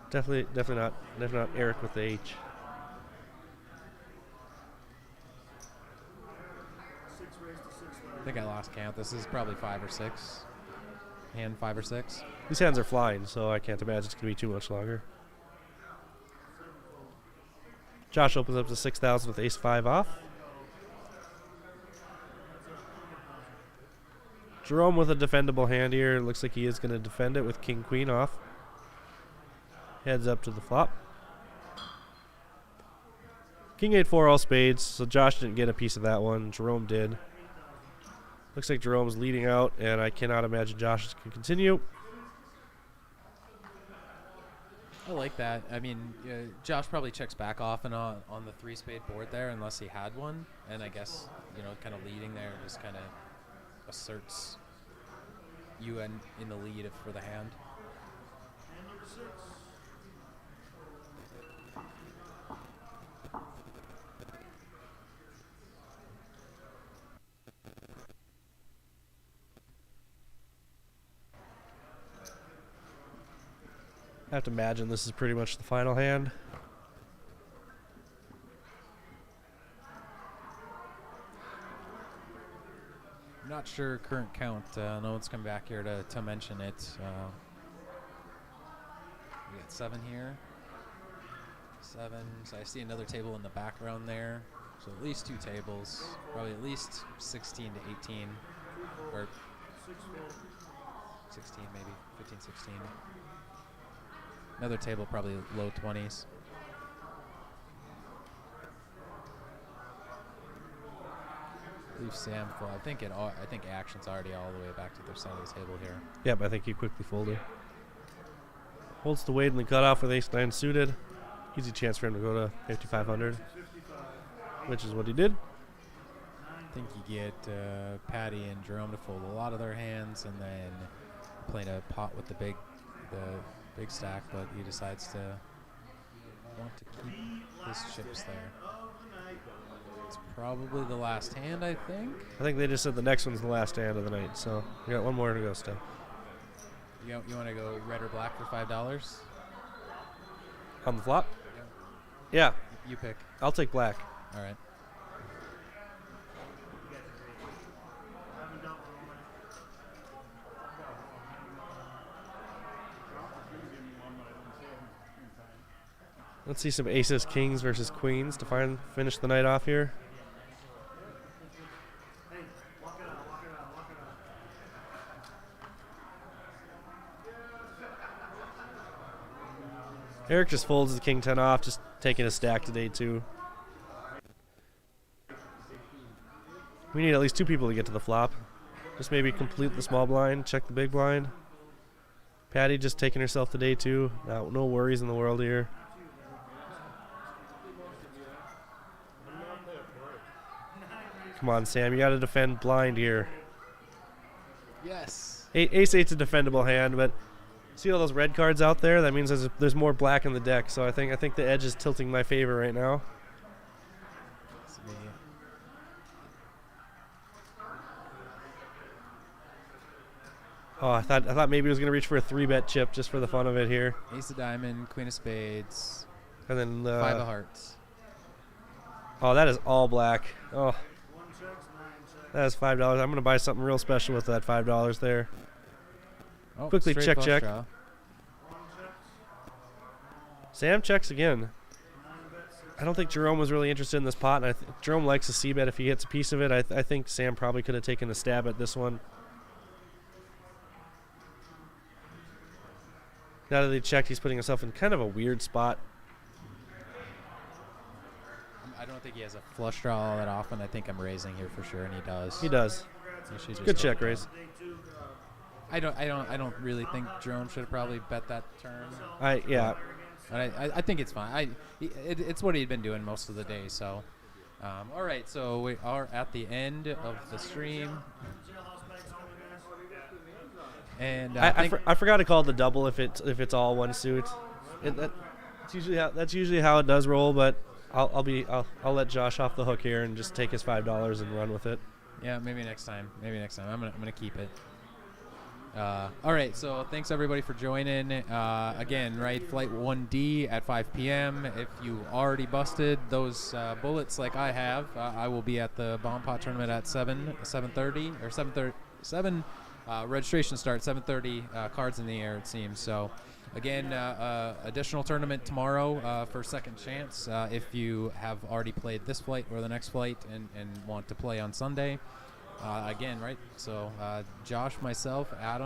Definitely not Eric with the H. I think I lost count. This is probably 5 or 6. Hand 5 or 6. These hands are flying, so I can't imagine it's going to be too much longer. Josh opens up to 6,000 with ace-5 off. Jerome with a defendable hand here. Looks like he is going to defend it with king-queen off. Heads up to the flop. King 8-4 all spades, so Josh didn't get a piece of that one. Jerome did. Looks like Jerome's leading out, and I cannot imagine Josh can continue. I like that. I mean, Josh probably checks back off and on the 3-spade board there, unless he had one. And I guess, kind of leading there just kind of asserts you in the lead for the hand. I have to imagine this is pretty much the final hand. I'm not sure current count. No one's come back here to mention it. We got 7 here. 7. So I see another table in the background there. So at least 2 tables. Probably at least 16 to 18. Or 16 maybe. 15, 16. Another table probably low 20s. I believe Sam. I think action's already all the way back to their side of the table here. Yep, I think he quickly folded. Holds the weight in the cutoff with ace-9 suited. Easy chance for him to go to 5,500, which is what he did. I think you get Patty and Jerome to fold a lot of their hands, and then playing a pot with the big stack, but he decides to want to keep his chips there. It's probably the last hand, I think. I think they just said the next one's the last hand of the night, so we got one more to go still. You want to go red or black for $5? On the flop? Yeah. You pick. I'll take black. All right. Let's see some aces, kings versus queens to finish the night off here. Eric just folds the king 10 off, just taking a stack today too. We need at least 2 people to get to the flop. Just maybe complete the small blind, check the big blind. Patty just taking herself today too. No worries in the world here. Come on, Sam, you got to defend blind here. Yes. Ace-8's a defendable hand, but see all those red cards out there? That means there's more black in the deck. So I think the edge is tilting my favor right now. Oh, I thought maybe he was gonna reach for a 3-bet chip just for the fun of it here. Ace of diamond, queen of spades, and then 5 of hearts. Oh, that is all black. Oh, that is $5. I'm gonna buy something real special with that $5 there. Oh, quickly straight check. draw. Sam checks again. I don't think Jerome was really interested in this pot, and Jerome likes a c-bet if he hits a piece of it. I think Sam probably could have taken a stab at this one. Now that he checked, he's putting himself in kind of a weird spot. I don't think he has a flush draw all that often. I think I'm raising here for sure, and he does. He does. Good check raise. I don't really think Jerome should have probably bet that turn. Yeah. But I think it's fine. It's what he'd been doing most of the day. So, all right. So we are at the end of the stream. And I forgot to call it the double if it's all one suit. That's usually how it does roll. But I'll let Josh off the hook here and just take his $5 and run with it. Yeah, maybe next time. I'm gonna keep it. All right, so thanks everybody for joining. Again, right, flight 1D at 5 p.m. If you already busted those bullets like I have, I will be at the Bomb Pot tournament at 7:30 or 7:30. Registration starts 7:30. Cards in the air, it seems. So, again, additional tournament tomorrow for second chance. If you have already played this flight or the next flight and want to play on Sunday. Again, right? So Josh, myself, Adam.